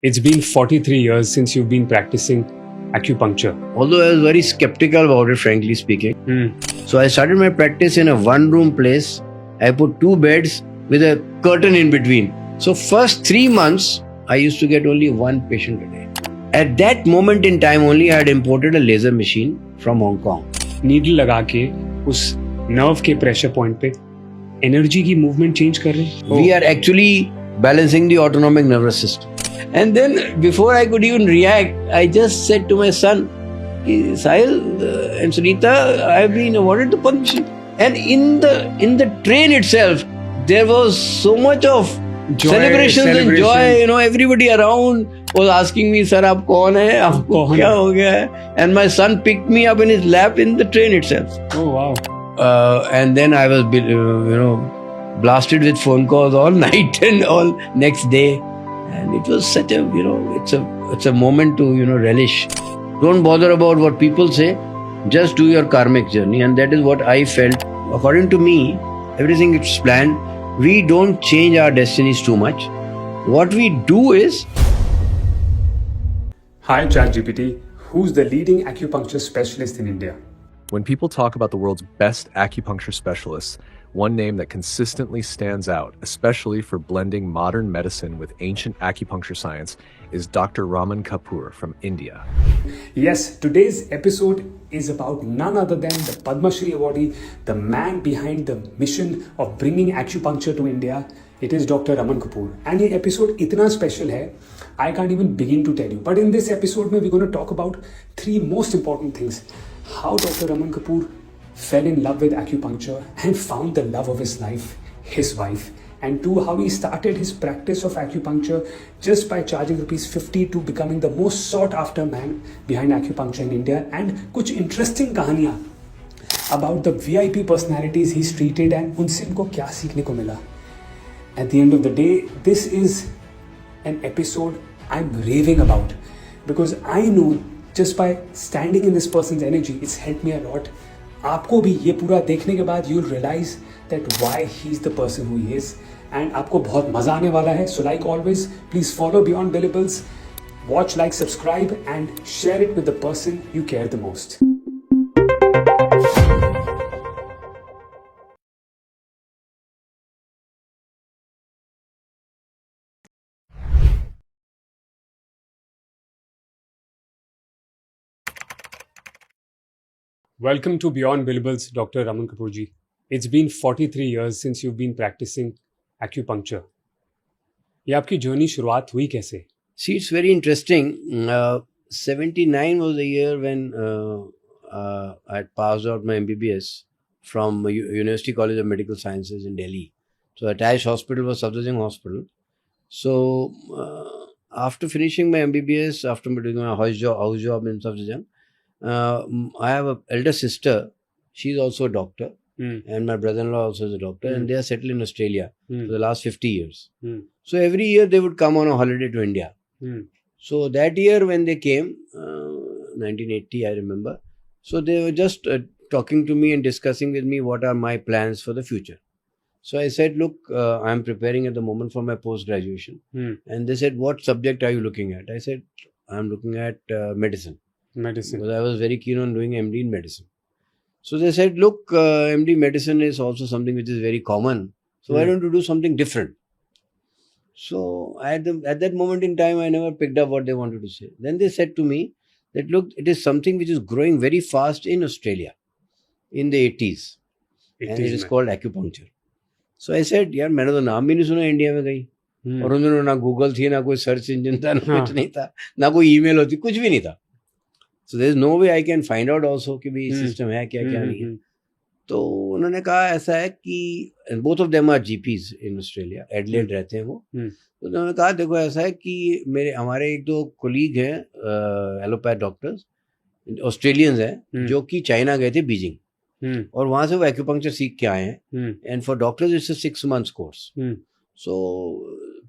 It's been 43 years since you've been practicing acupuncture. Although I was very skeptical about it, frankly speaking. Hmm. So I started my practice in a one-room place. I put 2 beds with a curtain in between. So first 3 months, I used to get only 1 patient a day. At that moment in time only, I had imported a laser machine from Hong Kong. Needle लगा के उस nerve के pressure point पे energy की movement change कर रहे हैं. We are actually balancing the autonomic nervous system. And then before I could even react, I just said to my son, Sahil and Sunita, I have been awarded the Padma Shri. And in the train itself, there was so much of celebrations and joy. You know, everybody around was asking me, "Sir, आप कौन है? आपको क्या हो गया है?" And my son picked me up in his lap in the train itself. Oh wow. And then I was, blasted with phone calls all night and all next day. And it was such a, it's a moment to, relish. Don't bother about what people say. Just do your karmic journey. And that is what I felt. According to me, everything is planned. We don't change our destinies too much. What we do is... Hi ChatGPT, who's the leading acupuncture specialist in India? When people talk about the world's best acupuncture specialists, one name that consistently stands out, especially for blending modern medicine with ancient acupuncture science, is Dr. Raman Kapoor from India. Yes, today's episode is about none other than the Padma Shri awardee, the man behind the mission of bringing acupuncture to India. It is Dr. Raman Kapoor. And this episode itna special hai, I can't even begin to tell you. But in this episode, we're going to talk about 3 most important things. How Dr. Raman Kapoor fell in love with acupuncture and found the love of his life, his wife. And 2, how he started his practice of acupuncture just by charging ₹50 to becoming the most sought after man behind acupuncture in India. And कुछ interesting कहानियाँ about the VIP personalities he's treated and उनसे इनको क्या सीखने को मिला. At the end of the day, this is an episode I'm raving about because I know just by standing in this person's energy, it's helped me a lot. आपको भी ये पूरा देखने के बाद you'll realize that why he's the person who he is. And आपको बहुत मजा आने वाला है. So like always, please follow Beyond Billables. Watch, like, subscribe and share it with the person you care the most. Welcome to Beyond Billables, Dr. Raman Kapoor ji. It's been 43 years since you've been practicing acupuncture. ये आपकी journey शुरुआत हुई कैसे? See, it's very interesting. 79 was the year when I had passed out my MBBS from University College of Medical Sciences in Delhi. So attached hospital was Safdarjung Hospital. So after finishing my MBBS, after doing my house job in Safdarjung, I have an elder sister. She's also a doctor. And my brother-in-law also is a doctor. And they are settled in Australia for the last 50 years. So every year they would come on a holiday to India. So that year when they came, 1980 I remember, so they were just talking to me and discussing with me what are my plans for the future. So I said, look, I'm preparing at the moment for my post-graduation. And they said, what subject are you looking at? I said, I'm looking at medicine. Because I was very keen on doing MD in medicine. So they said, look, MD medicine is also something which is very common. So why don't you do something different? So at that moment in time, I never picked up what they wanted to say. Then they said to me that, look, it is something which is growing very fast in Australia in the 80s. And it is called acupuncture. So I said, यार मैंने तो नाम भी नहीं सुना India में कहीं. और उन्होंने ना गूगल थी, ना कोई सर्च इंजन था, ना कुछ नहीं था, ना कोई ईमेल होती, कुछ भी नहीं था. So there is no way I can find out also कि भी सिस्टम है क्या क्या नहीं है. तो उन्होंने कहा ऐसा है कि both of them are GPs in Australia, Adelaide रहते हैं वो. तो उन्होंने कहा देखो ऐसा है कि हमारे 1-2 कोलीग हैं एलोपैथ डॉक्टर्स ऑस्ट्रेलियंस हैं जो कि चाइना गए थे बीजिंग और वहाँ से वो एक्यूपंक्चर सीख के आए हैं. And for doctors it's a 6 months course. So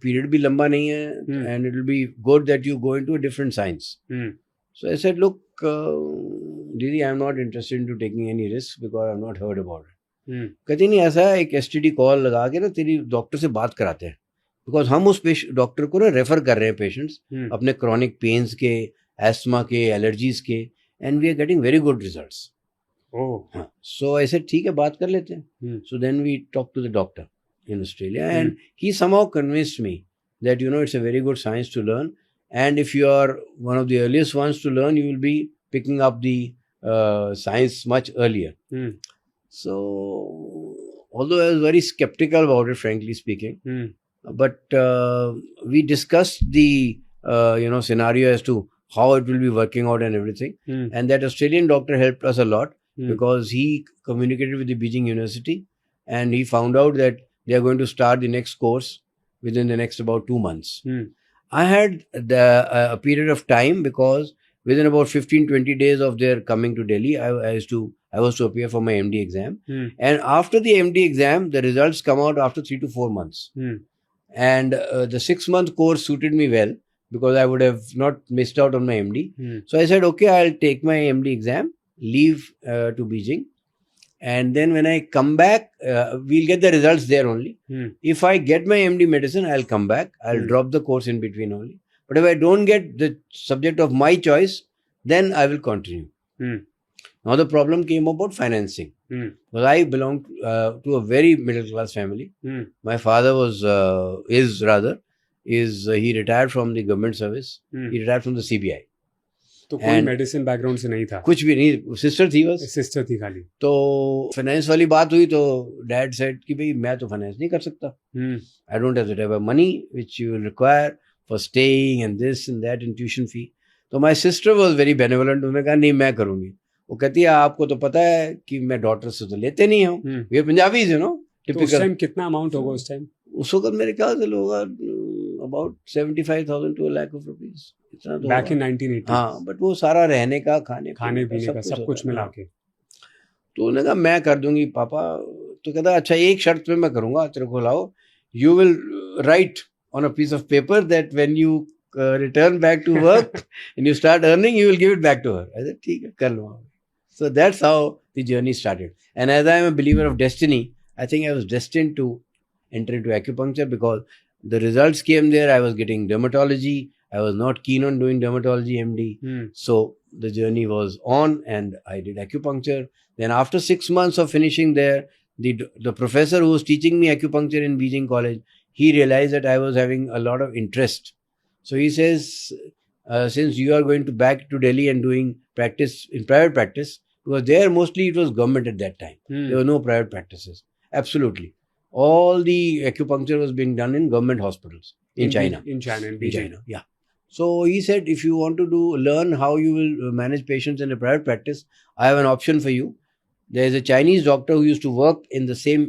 period भी लंबा नहीं है and it will be good that you go into a different science. So I said, look, Didi, I'm not interested into taking any risks because I've not heard about it. कहती नहीं ऐसा है एक STD call लगा के ना तेरी doctor से बात कराते हैं बिकॉज हम उस डॉक्टर को ना रेफर कर रहे हैं पेशेंट्स अपने क्रॉनिक पेन्स के, एस्थमा के, एलर्जीज के, and we are getting very good results. Oh. So ऐसे ठीक है, बात कर लेते हैं. So then we talk to the doctor in Australia, and he somehow convinced me that it's a very good science to learn, and if you are one of the earliest ones to learn, you will be picking up the science much earlier. So although I was very skeptical about it, frankly speaking, but we discussed the scenario as to how it will be working out and everything, and that Australian doctor helped us a lot because he communicated with the Beijing University, and he found out that they are going to start the next course within the next about 2 months. I had a period of time because within about 15-20 days of their coming to Delhi, I was to appear for my MD exam. And after the MD exam, the results come out after 3 to 4 months. And the 6-month course suited me well because I would have not missed out on my MD. So I said, okay, I'll take my MD exam, leave to Beijing. And then when I come back, we'll get the results there only. If I get my MD medicine, I'll come back. I'll drop the course in between only. But if I don't get the subject of my choice, then I will continue. Now the problem came about financing. Because I belong to a very middle class family. My father he retired from the government service. He retired from the CBI. तो कोई medicine background से नहीं था? कुछ भी नहीं, sister थी बस. सिस्टर थी खाली. तो फाइनेंस वाली बात हुई तो डैड सेड कि भाई मैं तो फाइनेंस नहीं कर सकता. I don't have the type of money which you will require for staying and this and that and tuition fee. तो my sister was very benevolent. उन्होंने कहा नहीं मैं करूंगी. वो कहती है आपको तो पता है कि मैं डॉटर से तो लेते नहीं हूँ, ये पंजाबी टिपिकल. उस टाइम कितना अमाउंट होगा उस टाइम? उस वक्त मेरे ख्याल से होगा about 75,000 to a lakh of rupees. इतना तो बैक इन 1980. हाँ, बट वो सारा रहने का, खाने पीने का सब कुछ मिला के. तो उन्होंने कहा मैं कर दूंगी पापा. तो कहता अच्छा एक शर्त पे मैं करूंगा, तेरे को लाओ, you will write on a piece of paper that when you return back to work and you start earning you will give it back to her. I said ठीक है कर लूंगा. So that's how the journey started. And as I am a believer of destiny, I think I was destined to enter into acupuncture because the results came there. I was getting dermatology. I was not keen on doing dermatology MD. So the journey was on and I did acupuncture. Then after 6 months of finishing there, the professor who was teaching me acupuncture in Beijing College, he realized that I was having a lot of interest. So he says, since you are going back to Delhi and doing practice in private practice, because there mostly it was government at that time. There were no private practices. Absolutely. All the acupuncture was being done in government hospitals in China. In Beijing. Yeah. So he said, if you want to learn how you will manage patients in a private practice, I have an option for you. There is a Chinese doctor who used to work in the same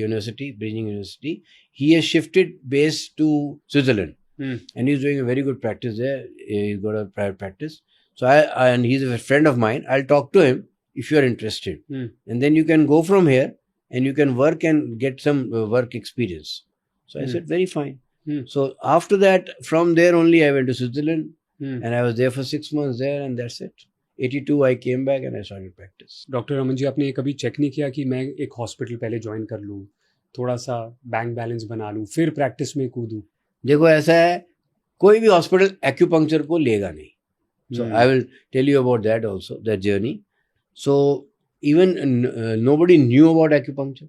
university, Beijing University. He has shifted base to Switzerland. And he's doing a very good practice there. He's got a private practice. So and he's a friend of mine. I'll talk to him if you are interested. And then you can go from here. And you can work and get some work experience. So I said, very fine. So after that, from there only I went to Switzerland. And I was there for 6 months there and that's it. 82 I came back and I started practice. Doctor Raman ji, आपने कभी check नहीं किया कि मैं एक hospital पहले join कर लूँ, थोड़ा सा बैंक बैलेंस बना लूँ, फिर प्रैक्टिस में कूदूँ? देखो ऐसा है, कोई भी हॉस्पिटल एक्यूपंक्चर को लेगा नहीं. So I will tell you about that also, that journey. So even nobody knew about acupuncture.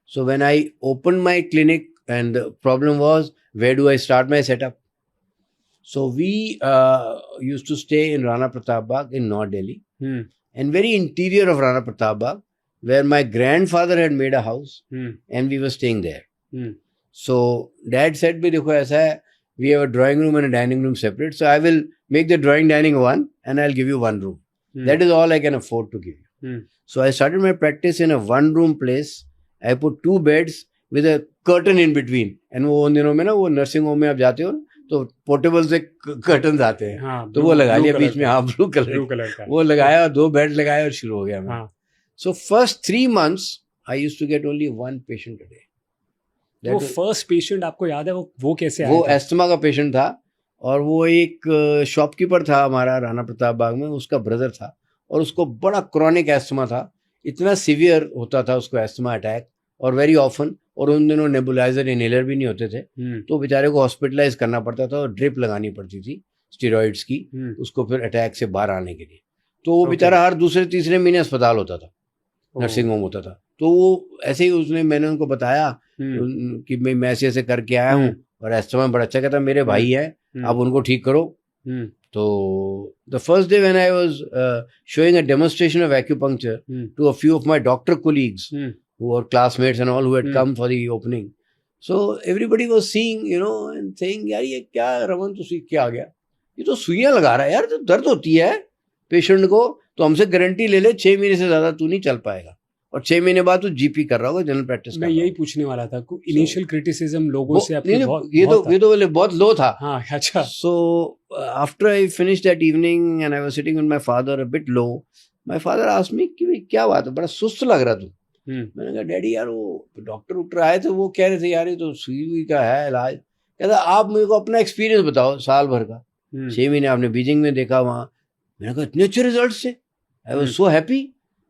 So when I opened my clinic, and the problem was, where do I start my setup? So we used to stay in Rana Pratap Bagh in North Delhi, and very interior of Rana Pratap Bagh, where my grandfather had made a house, and we were staying there. So dad said, "Bhi dekho aisa hai, we have a drawing room and a dining room separate. So I will make the drawing dining one, and I'll give you one room. That is all I can afford to give you." So I started my practice in a one-room place. I put 2 beds with a curtain in between. And वो उन दिनों में ना वो nursing home में आप जाते हो तो पोर्टेबल से कर्टन आते हैं. हाँ, तो वो लगा लिया बीच में. हाँ, ब्लू कलर का वो लगाया, 2 बेड लगाया और शुरू हो गया मैं. So first 3 months I used to get only 1 patient a day. वो फर्स्ट पेशेंट आपको याद है वो कैसे आया? वो एस्थमा का पेशेंट था और वो एक शॉपकीपर था हमारा राणा प्रताप बाग में. उसका ब्रदर था और उसको बड़ा क्रॉनिक एस्थमा था. इतना सीवियर होता था उसको एस्थमा अटैक, और वेरी ऑफन और उन दिनों नेबुलाइजर इनहेलर भी नहीं होते थे, तो बेचारे को हॉस्पिटलाइज करना पड़ता था और ड्रिप लगानी पड़ती थी स्टेरॉइड्स की, उसको फिर अटैक से बाहर आने के लिए। तो वो बेचारा हर दूसरे तीसरे महीने अस्पताल होता था, नर्सिंग होम होता था। तो वो ऐसे ही मैंने उनको बताया कि मैं ऐसे ऐसे करके आया हूँ और एस्थमा बड़ा अच्छा, कहता मेरे भाई है, आप उनको ठीक करो। तो the first day when I was showing a demonstration of acupuncture to a few of my doctor colleagues who were classmates and all who had come for the opening, so everybody was seeing, and saying, यार ये क्या रमन तू सीख के आ गया, ये तो सुइयां लगा रहा है यार, तो दर्द होती है पेशेंट को, तो हमसे गारंटी ले ले 6 महीने से ज्यादा तू नहीं चल पाएगा, और 6 महीने बाद तू जीपी कर रहा होगा, जनरल प्रैक्टिस। मैं यही पूछने वाला था, इनिशियल क्रिटिसिज्म लोगों से आपके ये तो बोले बहुत लो था। हाँ, अच्छा। So after I finished that evening and I was sitting with my father a bit low, my father asked me कि क्या बात है, बड़ा सुस्त लग रहा तू। मैंने कहा डैडी यार वो डॉक्टर आए थे, वो कह रहे थे यार ये तो सुई का है इलाज। कहता आप मेरे को अपना एक्सपीरियंस बताओ साल भर का, 6 महीने आपने बीजिंग में देखा वहाँ। मैंने कहा इतने अच्छे रिजल्ट से, आई वाज सो हैप्पी।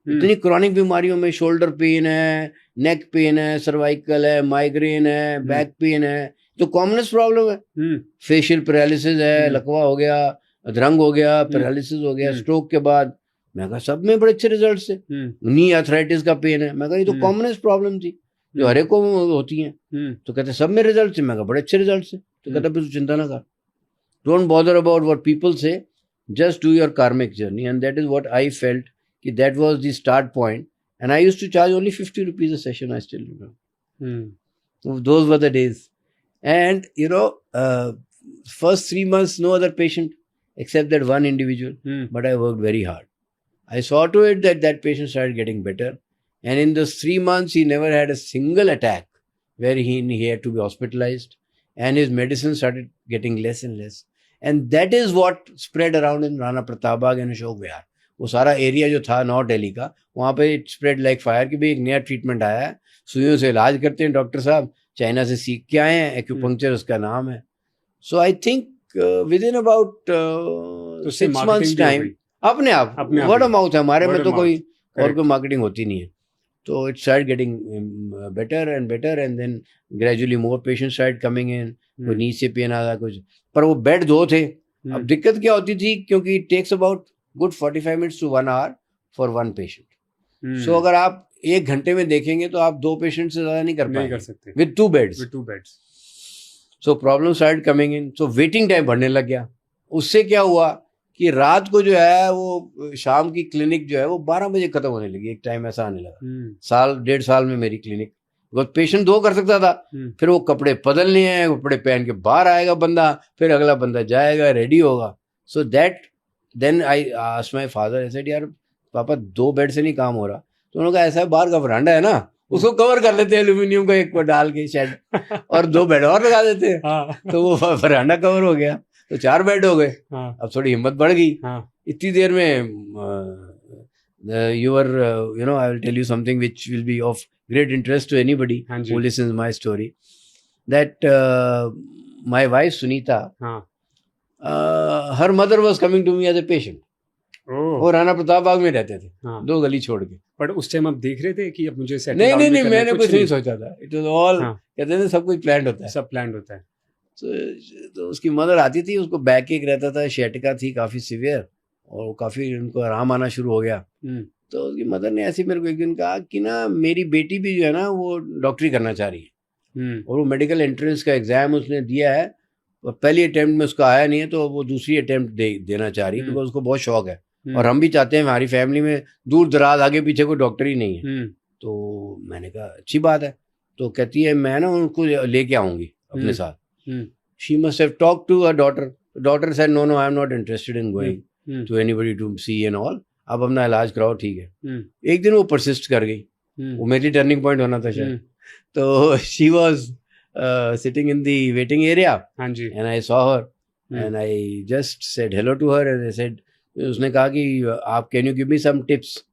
इतनी क्रॉनिक बीमारियों में शोल्डर पेन है, नेक पेन है, सर्वाइकल है, माइग्रेन है, बैक पेन है, तो कॉमनेस्ट प्रॉब्लम है। फेशियल पैरालिसिस है, लकवा हो गया, अधरंग हो गया, पैरालिसिस हो गया स्ट्रोक के बाद। मैं कहा सब में बड़े अच्छे रिजल्ट से। नी आर्थराइटिस का पेन है, मैं कहा ये तो कॉमनेस्ट प्रॉब्लम थी जो हर एक को होती है। तो कहते सब में रिजल्ट से, मैं कहा बड़े अच्छे रिजल्ट से। तो कहता फिर चिंता ना कर, don't bother about what people से, just do your karmic journey. And that is what I felt, that was the start point. And I used to charge only 50 rupees a session, I still remember. So those were the days. And first 3 months no other patient except that one individual, but I worked very hard. I saw to it that that patient started getting better, and in those 3 months he never had a single attack where he had to be hospitalized, and his medicine started getting less and less. And that is what spread around in Rana Pratap Bagh and Ashok Vihar. वो सारा area जो था north Delhi का, वहाँ पे it spread like fire कि भाई एक नया ट्रीटमेंट आया है, सुइयों से इलाज करते हैं डॉक्टर साहब, चाइना से सीख के आए हैं, एक्यूपंक्चर उसका नाम है। So I think within about 6 months time अपने आप वर्ड ऑफ माउथ है हमारे में, तो कोई और कोई मार्केटिंग होती नहीं है। तो it start getting better and better, and then gradually more patient start coming in. कोई नीचे से पेन आ रहा कुछ, पर वो बेड 2 थे। अब दिक्कत क्या होती थी, क्योंकि it takes about good 45 minutes to 1 hour for 1 patient. So अगर आप 1 घंटे में देखेंगे तो आप 2 पेशेंट से ज्यादा नहीं कर सकते with 2 beds. So problem start coming in, so waiting time बढ़ने लग गया। उससे क्या हुआ कि रात को जो है वो शाम की क्लिनिक जो है वो 12 बजे खत्म होने लगी। एक टाइम ऐसा आने लगा, 1.5 साल में मेरी क्लिनिक, पेशेंट 2 कर सकता था, फिर वो कपड़े बदलने हैं, कपड़े पहन के बाहर आएगा बंदा, फिर अगला बंदा जाएगा, रेडी होगा। So that then I asked my father, I said यार पापा 2 बेड से नहीं काम हो रहा। तो उन्होंने कहा ऐसा है, बाहर का वरांडा है ना, उसको कवर कर लेते हैं एल्यूमिनियम का एक डाल के शेड, और 2 बेड और लगा देते हैं। तो वो वरांडा कवर हो गया, तो 4 बेड हो गए। अब थोड़ी हिम्मत बढ़ गई। इतनी देर में I will tell you something which will be of great interest to anybody who listens my story, that my wife Sunita, her mother was coming to me as a patient. वो राणा प्रताप बाग में रहते थे, 2 गली छोड़ के। पर उस टाइम आप देख रहे थे कि अब मुझे नहीं, मैंने कुछ नहीं सोचा था। इट वाज ऑल, कहते थे सब कुछ प्लान्ड होता है, सब प्लान्ड होता है। तो उसकी मदर आती थी, उसको बैक एक रहता था, शेटिका थी काफी सिवियर, और काफी उनको आराम आना शुरू हो गया। तो उसकी मदर ने ऐसे मेरे को एक दिन कहा कि ना मेरी बेटी भी जो है ना वो डॉक्टरी करना चाह रही है, और वो मेडिकल एंट्रेंस का एग्जाम उसने दिया है, पहली अटेम्प्ट में उसका आया नहीं है, तो वो दूसरी अटेम्प्ट देना चाह रही है, क्योंकि उसको बहुत शौक है। और हम भी चाहते हैं, हमारी फैमिली में दूर दराज आगे पीछे कोई डॉक्टर ही नहीं है। तो मैंने कहा अच्छी बात है। तो कहती है मैं ना उनको लेके आऊंगी अपने साथ। She must have talk to her daughter. Daughter said no I am not interested in going to anybody to see and all, आप अपना इलाज कराओ, ठीक है। एक दिन वो परसिस्ट कर गई, वो मेरी टर्निंग पॉइंट होना था शायद। तो she was sitting in the waiting area, and I saw her and I just said hello to her, and I said, उसने कहा कि आप can you give me some tips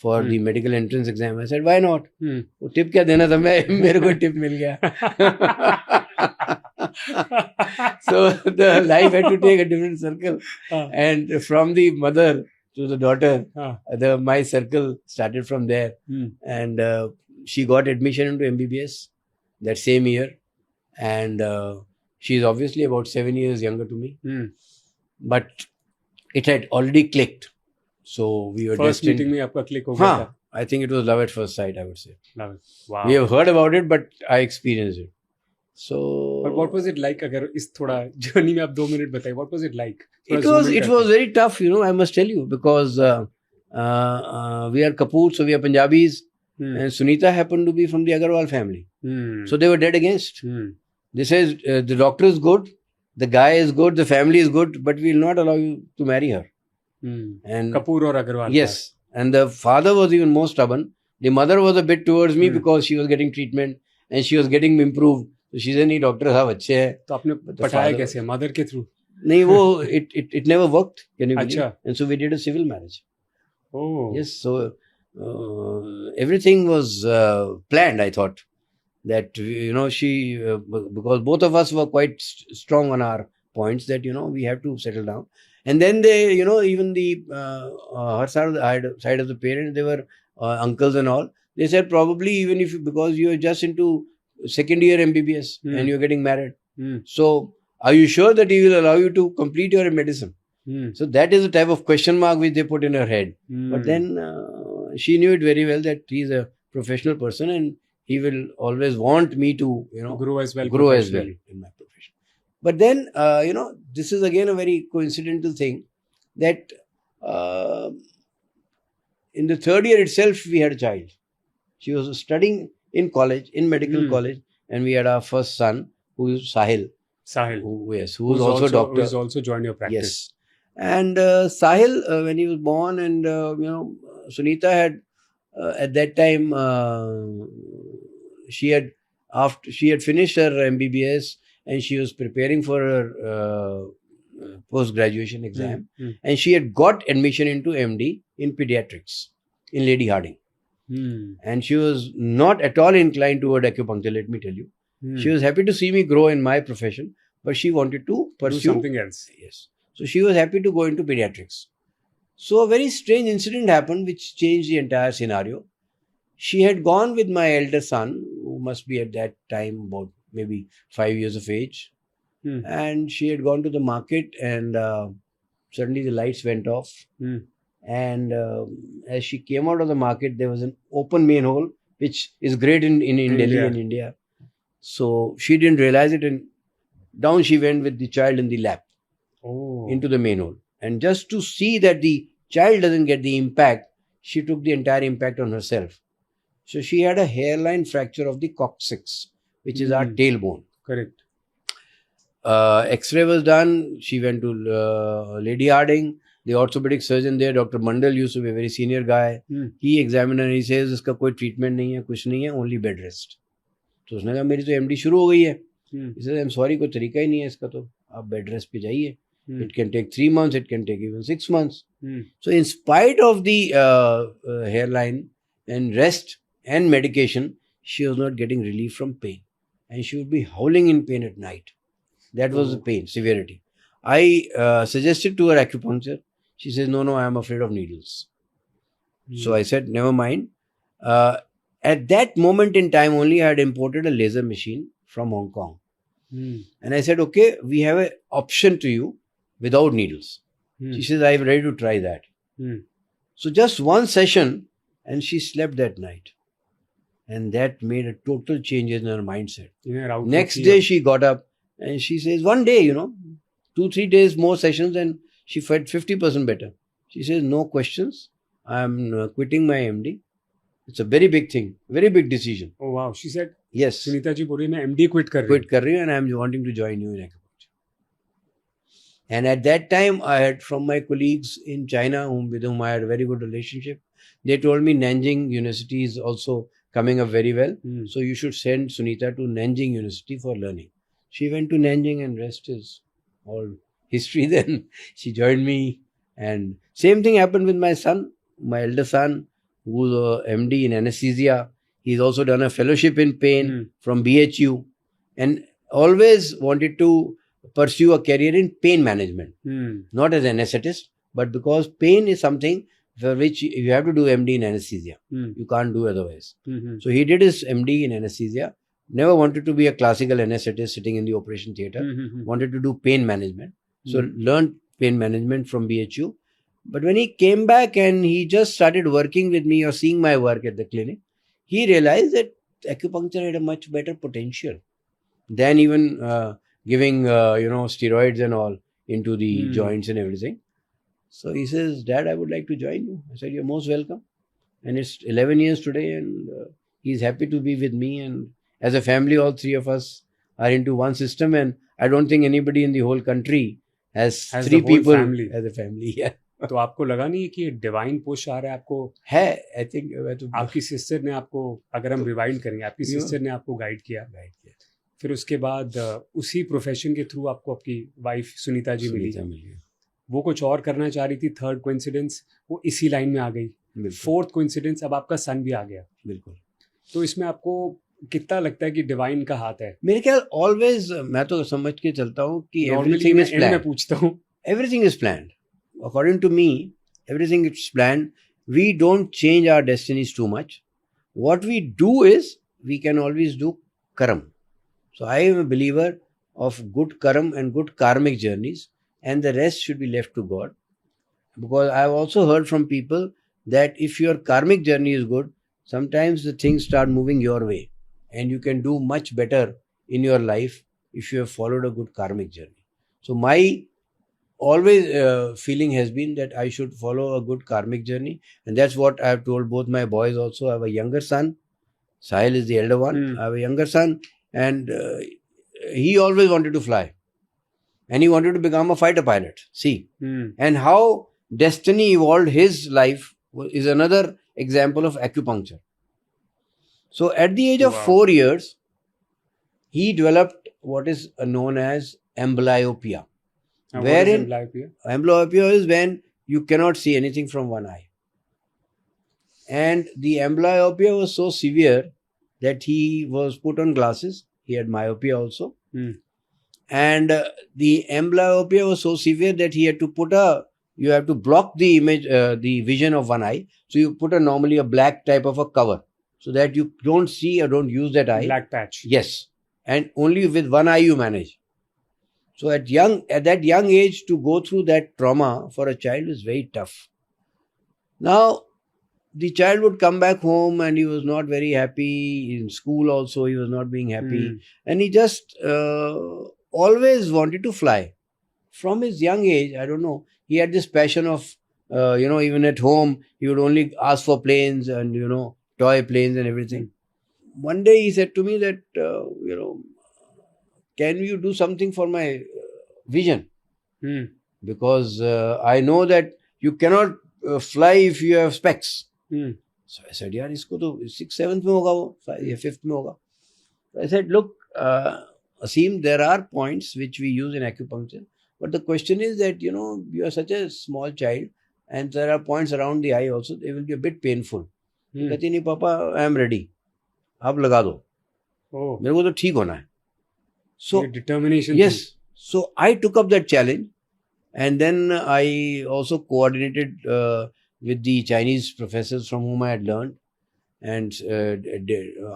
for the medical entrance exam. I said why not. वो tip क्या देना था, मेरे को टिप मिल गया। So the life had to take a different circle, and from the mother to the daughter, my circle started from there, and she got admission into MBBS. that same year, and she's obviously about 7 years younger to me, but it had already clicked. So we were first destined. Meeting में आपका click हो गया था. Huh, I think it was love at first sight, I would say. Love it. Wow. We have heard about it, but I experienced it. So But what was it like? अगर इस थोड़ा journey में आप 2 minute बताइए. What was it like? थोड़ा it zoom was in it करके. was very tough, I must tell you, because we are Kapoor, so we are Punjabis, and Sunita happened to be from the Agarwal family. So they were dead against. They says the doctor is good, the guy is good, the family is good, but we will not allow you to marry her. And Kapoor और Agarwal. yes, and the father was even more stubborn. The mother was a bit towards me because she was getting treatment and she was getting improved. So she said, "नहीं doctor साहब अच्छे हैं." तो आपने पटाया कैसे? Mother के थ्रू? नहीं वो it never worked. Can you believe? अच्छा. And so we did a civil marriage. Oh. Yes, so everything was planned. I thought that she because both of us were quite strong on our points that we have to settle down. And then they even the her side of the parents, they were uncles and all. They said probably even if because you are just into second year MBBS and you're getting married, so are you sure that he will allow you to complete your medicine? So that is the type of question mark which they put in her head. But then she knew it very well that he is a professional person and he will always want me to grow as well in my profession. But then this is again a very coincidental thing that in the third year itself we had a child. She was studying in college, in medical college, and we had our first son, who is Sahil. Who is also a doctor. Who has also joined your practice. Yes. And Sahil, when he was born, and Sunita had at that time she had finished her MBBS and she was preparing for her post-graduation exam, and she had got admission into MD in pediatrics in Lady Harding. And she was not at all inclined toward acupuncture, let me tell you. She was happy to see me grow in my profession, but she wanted to pursue something else. Yes. So she was happy to go into pediatrics. So a very strange incident happened which changed the entire scenario. She had gone with my elder son, who must be at that time about maybe 5 years of age. And she had gone to the market and suddenly the lights went off. And as she came out of the market, there was an open manhole, which is great in Delhi and India. So she didn't realize it, and down she went with the child in the lap into the manhole. And just to see that the child doesn't get the impact, she took the entire impact on herself. So she had a hairline fracture of the coccyx, which is our tailbone. Correct. X-ray was done. She went to Lady Harding. The orthopedic surgeon there, Dr. Mandal, used to be a very senior guy. He examined her and he says, "इसका कोई treatment नहीं है, कुछ नहीं है, only bed rest." तो उसने कहा मेरी तो MD शुरू हो गई है. He says, "I'm sorry, कोई तरीका ही नहीं है इसका, तो आप bed rest पे जाइए. It can take 3 months, it can take even 6 months." So in spite of the hairline and rest and medication, she was not getting relief from pain, and she would be howling in pain at night. That was the pain severity. I suggested to her acupuncture. She says, no, I am afraid of needles. So I said, never mind. At that moment in time only, I had imported a laser machine from Hong Kong. And I said, okay, we have an option to you without needles. She says, I am ready to try that. So just one session, and she slept that night. And that made a total change in her mindset. Next day, she got up and she says, one day, 2-3 days more sessions, and she felt 50% better. She says, no questions. I am quitting my MD. It's a very big thing, very big decision. Oh wow! She said, yes. Sunita ji बोली मैं MD quit कर रही हूँ and I am wanting to join you in acupuncture. And at that time, I had from my colleagues in China, with whom I had a very good relationship, they told me Nanjing University is also coming up very well. So you should send Sunita to Nanjing University for learning. She went to Nanjing, and rest is all history. Then she joined me, and same thing happened with my son, my elder son, who's a MD in anesthesia. He's also done a fellowship in pain from BHU, and always wanted to pursue a career in pain management, not as an anesthetist, but because pain is something for which you have to do MD in anesthesia. You can't do otherwise. So he did his MD in anesthesia, Never wanted to be a classical anesthetist sitting in the operation theatre. Wanted to do pain management. So learned pain management from BHU. But when he came back and he just started working with me or seeing my work at the clinic, he realized that acupuncture had a much better potential than even giving steroids and all into the joints and everything. So he says, Dad, I would like to join you. I said, you're most welcome. And it's 11 years today, and he's happy to be with me. And as a family, all three of us are into one system. And I don't think anybody in the whole country has Has three the whole people family. as a family. Yeah. तो आपको लगा नहीं कि divine push आ रहा है आपको? है, I think आपकी सिस्टर ने आपको, अगर हम रिवाइंड करेंगे, आपकी सिस्टर ने आपको गाइड किया, फिर उसके बाद उसी प्रोफेशन के थ्रू आपको आपकी वाइफ सुनीता जी मिली, वो कुछ और करना चाह रही थी, थर्ड कोइंसिडेंस वो इसी लाइन में आ गई, फोर्थ कोइंसिडेंस अब आपका सन भी आ गया। बिल्कुल। तो इसमें आपको कितना लगता है कि डिवाइन का हाथ है? मेरे ख्याल ऑलवेज, मैं तो समझ के चलता हूँ कि एवरीथिंग इज प्लान्ड। मैं पूछता हूँ, everything is planned. According to me, everything is planned. We don't change our destinies too much. What we do is, we can always do karam. So I am a believer of good karam and good karmic journeys, and the rest should be left to God. Because I have also heard from people that if your karmic journey is good, sometimes the things start moving your way, and you can do much better in your life if you have followed a good karmic journey. So my always feeling has been that I should follow a good karmic journey, and that's what I have told both my boys also. I have a younger son, Sahil is the elder one. I have a younger son, and he always wanted to fly, and he wanted to become a fighter pilot. See, and how destiny evolved his life is another example of acupuncture. So at the age of 4 years, he developed what is known as amblyopia. Wherein amblyopia is when you cannot see anything from one eye. And the amblyopia was so severe that he was put on glasses. He had myopia also. And the amblyopia was so severe that he had to you have to block the image, the vision of one eye. So you put normally a black type of a cover so that you don't see or don't use that eye. Black patch. Yes. And only with one eye you manage. So at that young age, to go through that trauma for a child is very tough. Now, the child would come back home and he was not very happy. In school also, he was not being happy. And he just always wanted to fly. From his young age, I don't know, he had this passion of, even at home, he would only ask for planes and, toy planes and everything. One day he said to me that, can you do something for my vision? Because I know that you cannot fly if you have specs. So I said, yaar, isko to 6th, 7th mein hoga wo, 5th mein hoga. So I said, look, Aseem, there are points which we use in acupuncture, but the question is that, you are such a small child and there are points around the eye also, they will be a bit painful. कहती नहीं पापा, I am ready. आप लगा दो. मेरे को तो ठीक होना है. So determination. Yes. So I took up that challenge, and then I also coordinated with the Chinese professors from whom I had learned, and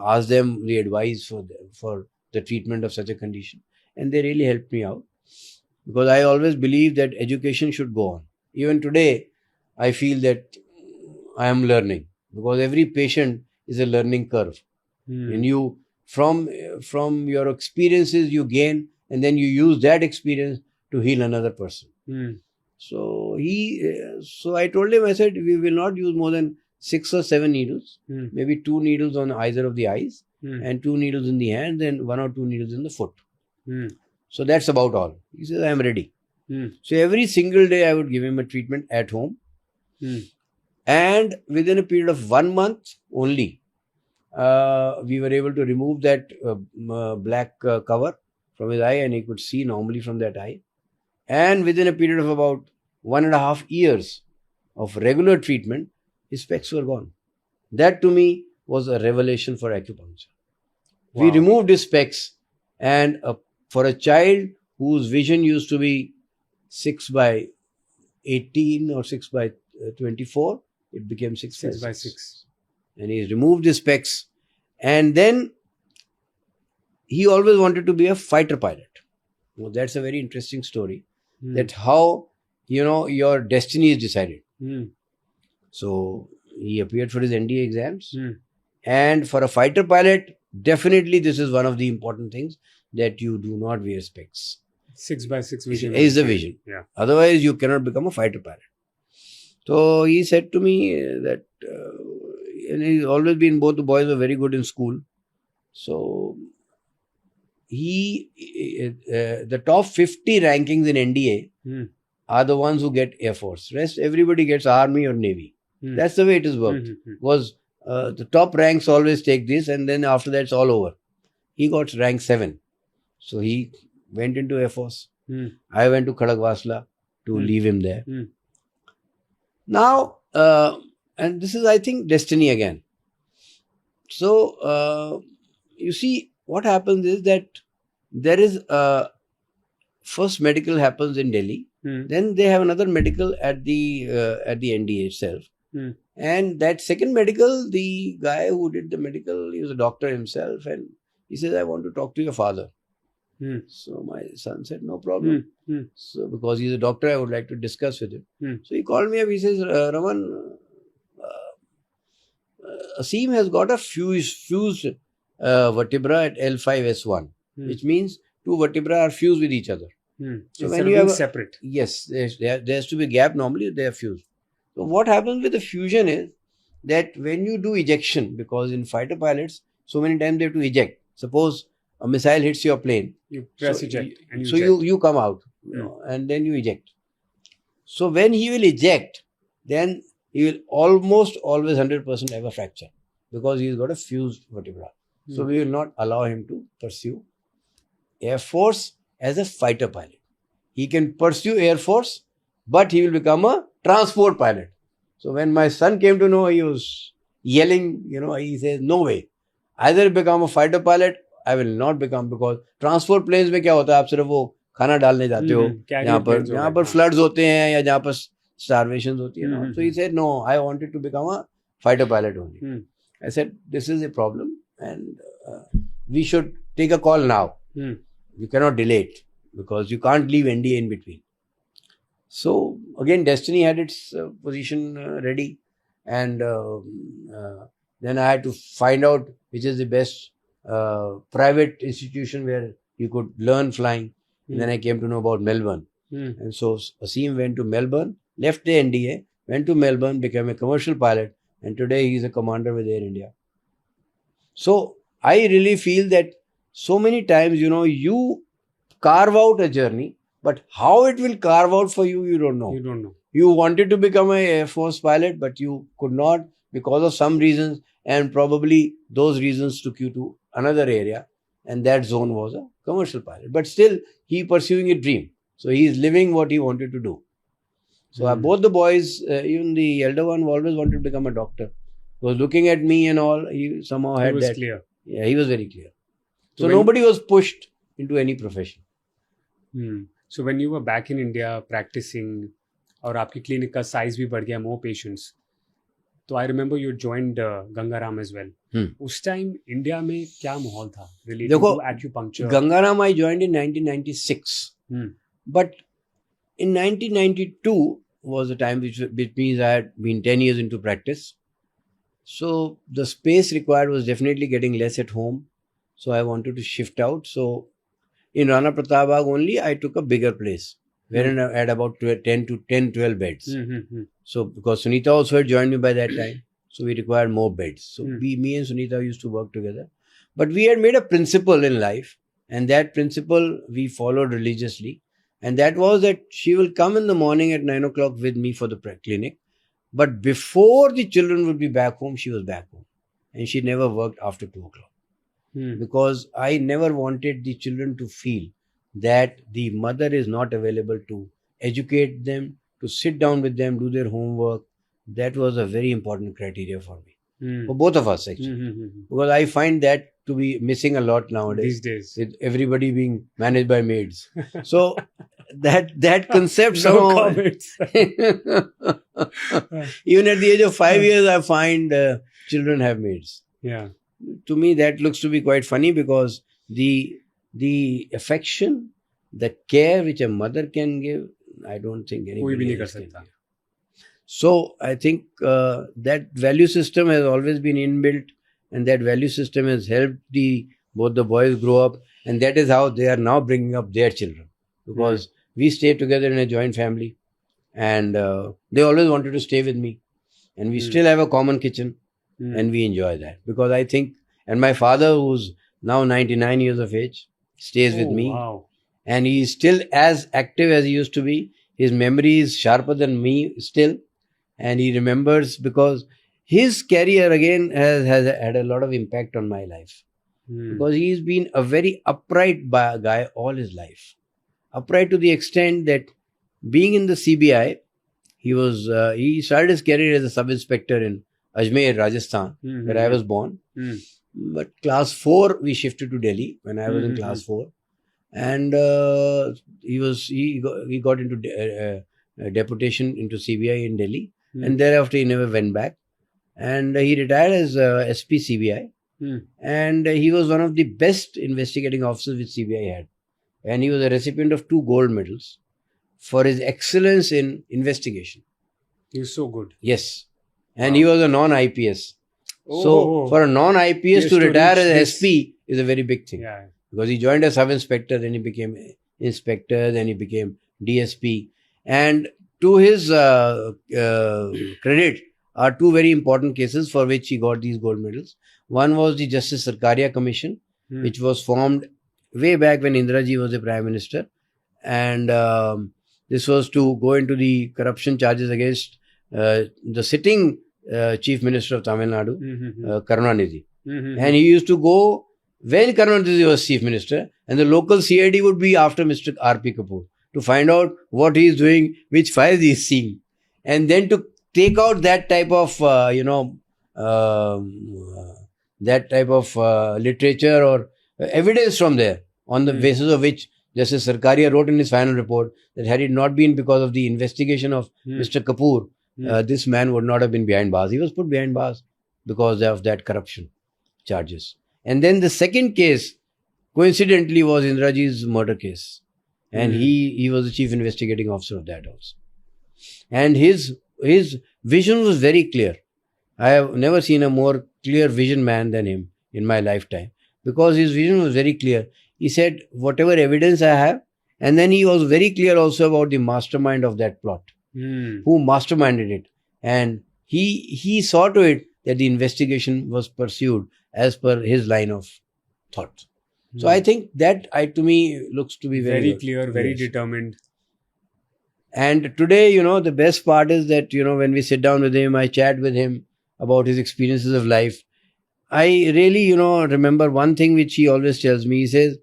asked them the advice for the treatment of such a condition, and they really helped me out, because I always believe that education should go on. Even today, I feel that I am learning, because every patient is a learning curve, and you. From your experiences you gain, and then you use that experience to heal another person. So I told him, I said, we will not use more than 6 or 7 needles, maybe 2 needles on either of the eyes, and 2 needles in the hand, and 1 or 2 needles in the foot. So that's about all. He says, I am ready. So every single day I would give him a treatment at home, and within a period of 1 month only, we were able to remove that black cover from his eye, and he could see normally from that eye. And within a period of about 1.5 years of regular treatment, his specs were gone. That to me was a revelation for acupuncture. Wow. We removed his specs, and for a child whose vision used to be 6/18 or 6/24, it became 6/6. And he removed his specs, and then he always wanted to be a fighter pilot. Well, that's a very interesting story. That how, your destiny is decided. So he appeared for his NDA exams. And for a fighter pilot, definitely this is one of the important things, that you do not wear specs. 6x6 vision. Is the vision. Yeah. Otherwise, you cannot become a fighter pilot. So he said to me that, and he's always been, both the boys were very good in school. So the top 50 rankings in NDA are the ones who get Air Force. Rest, everybody gets Army or Navy. That's the way it is worked. Was the top ranks always take this, and then after that it's all over. He got rank 7. So he went into Air Force. I went to Khadagwasla to leave him there. Now, and this is, I think, destiny again. So, you see, what happens is that there is first medical happens in Delhi. Then they have another medical at the NDA itself. And that second medical, the guy who did the medical, he was a doctor himself, and he says, I want to talk to your father. So my son said, no problem. So because he's a doctor, I would like to discuss with him. So he called me up. He says, Raman, Aseem has got a fused vertebra at L5S1, which means two vertebrae are fused with each other. So when you have separate. Yes, there has to be a gap. Normally they are fused. So what happens with the fusion is that when you do ejection, because in fighter pilots, so many times they have to eject. Suppose a missile hits your plane. You press eject. And you come out, and then you eject. So when he will eject, then he will almost always 100% have a fracture, because he's got a fused vertebra. So we will not allow him to pursue Air Force as a fighter pilot. He can pursue Air Force, but he will become a transport pilot. So when my son came to know, he was yelling, he says, no way. Either become a fighter pilot, I will not become, because transport planes में क्या होता है, आप सिर्फ वो खाना डालने जाते हो, जहाँ पर floods होते हैं या जहाँ पर starvations होती है. So he said, no, I wanted to become a fighter pilot only. I said, this is a problem, and we should take a call now. You cannot delay it, because you can't leave NDA in between. So again, destiny had its position ready, and then I had to find out which is the best private institution where you could learn flying. And then I came to know about Melbourne. And so Aseem went to Melbourne, left the NDA, went to Melbourne, became a commercial pilot, and today he is a commander with Air India. So I really feel that so many times, you carve out a journey, but how it will carve out for you, you don't know. You don't know. You wanted to become an Air Force pilot, but you could not because of some reasons, and probably those reasons took you to another area, and that zone was a commercial pilot. But still, he pursuing a dream. So he is living what he wanted to do. So both the boys, even the elder one, always wanted to become a doctor. He was looking at me and all. He somehow had that. He was clear. Yeah, he was very clear. So nobody was pushed into any profession. So when you were back in India practicing, और आपकी clinic का size भी बढ़ गया, more patients. तो I remember you joined Gangaram as well. उस time India में क्या माहौल था related to acupuncture? Gangaram I joined in 1996. But in 1992 was the time which means I had been 10 years into practice. So the space required was definitely getting less at home. So I wanted to shift out. So in Rana Pratap only, I took a bigger place wherein I had about 12 beds. So because Sunita also had joined me by that time, so we required more beds. So me and Sunita used to work together. But we had made a principle in life, and that principle we followed religiously. And that was that she will come in the morning at 9 o'clock with me for the clinic. But before the children would be back home, she was back home. And she never worked after 2 o'clock. Because I never wanted the children to feel that the mother is not available to educate them, to sit down with them, do their homework. That was a very important criteria for me. For both of us, actually. Because I find that to be missing a lot nowadays. These days. With everybody being managed by maids. So that concept No somehow... comments. Even at the age of 5 years, I find children have maids. Yeah. To me, that looks to be quite funny, because the affection, the care which a mother can give, I don't think कोई भी anybody नहीं कर else can सकता. give. So I think that value system has always been inbuilt, and that value system has helped both the boys grow up, and that is how they are now bringing up their children. Because we stay together in a joint family, and they always wanted to stay with me, and we still have a common kitchen, and we enjoy that. Because I think, and my father, who's now 99 years of age, stays with me, Wow. and he is still as active as he used to be. His memory is sharper than me still, and he remembers, because his career again has had a lot of impact on my life, because he's been a very upright guy all his life. Upright to the extent that being in the CBI, he started his career as a sub-inspector in Ajmer, Rajasthan, where I was born. But class 4, we shifted to Delhi when I was in class 4. And he got into deputation into CBI in Delhi. And thereafter he never went back. And he retired as SP CBI. And he was one of the best investigating officers which CBI had. And he was a recipient of 2 gold medals for his excellence in investigation. He was so good. Yes. And he was a non-IPS. Oh. So for a non-IPS Yes, to to retire reach as this. SP is a very big thing. Yeah. Because he joined as sub-inspector, then he became inspector, then he became DSP. And to his credit are 2 very important cases for which he got these gold medals. One was the Justice Sarkaria Commission, which was formed way back when Indiraji was the Prime Minister. And this was to go into the corruption charges against the sitting Chief Minister of Tamil Nadu, Karunanidhi. And he used to go when Karunanidhi was Chief Minister, and the local CID would be after Mr. R.P. Kapoor to find out what he is doing, which files he is seeing, and then to take out that type of, literature or evidence from there, on the basis of which Justice Sarkaria wrote in his final report that had it not been because of the investigation of Mr. Kapoor, this man would not have been behind bars. He was put behind bars because of that corruption charges. And then the second case, coincidentally, was Indiraji's murder case. And he was the chief investigating officer of that also. And his vision was very clear. I have never seen a more clear vision man than him in my lifetime, because his vision was very clear. He said, whatever evidence I have, and then he was very clear also about the mastermind of that plot, who masterminded it. And he saw to it that the investigation was pursued as per his line of thought. So I think that, to me, looks to be very clear, very Yes. determined. And today, the best part is that, when we sit down with him, I chat with him about his experiences of life. I really, remember one thing which he always tells me. He says,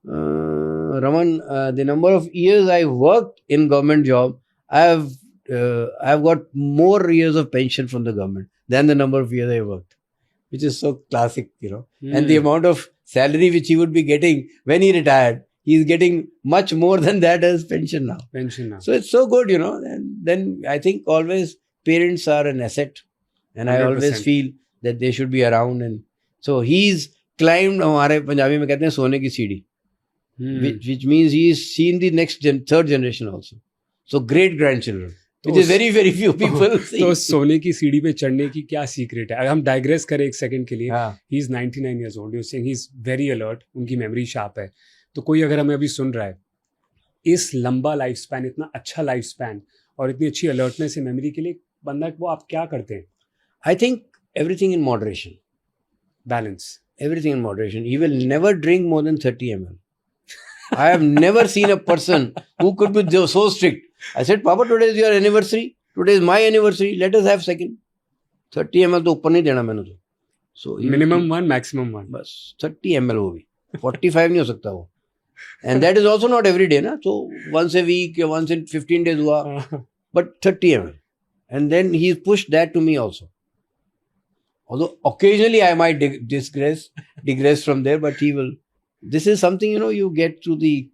Raman, the number of years I worked in government job, I've got more years of pension from the government than the number of years I worked, which is so classic, And the amount of salary which he would be getting when he retired, he's getting much more than that as pension now. So it's so good, And then I think always parents are an asset, and I always 100%. feel that they should be around. And so he's climbed, हमारे पंजाबी में कहते हैं सोने की सीढ़ी, which means he's seen the third generation also. So great grandchildren, which is very, very few people see. तो सोने की सीढ़ी पे चढ़ने की क्या सीक्रेट है? अगर हम डाइग्रेस करें एक सेकंड के लिए, हाँ. He is 99 years old. You're saying he's very alert, उनकी मेमोरी शार्प है. तो कोई अगर हमें अभी सुन रहा है, इस लंबा लाइफ स्पैन, इतना अच्छा लाइफ स्पैन और इतनी अच्छी अलर्टनेस है मेमोरी के लिए, बंदा वो आप क्या करते हैं? I think everything in moderation. Balance. Everything in moderation. He will never drink more than 30 ml. I have never seen a person who could be so strict. I said, Papa, today is your anniversary. Today is my anniversary. Let us have second. 30 ml तो ऊपर नहीं देना मैंने तो. So Minimum 1, maximum 1. बस 30 ml वो भी. 45 नहीं हो सकता वो. And that is also not every day, na? So once a week, once in 15 days हुआ. But 30 ml. And then he's pushed that to me also. Although occasionally I might digress from there, but he will. This is something, you get through the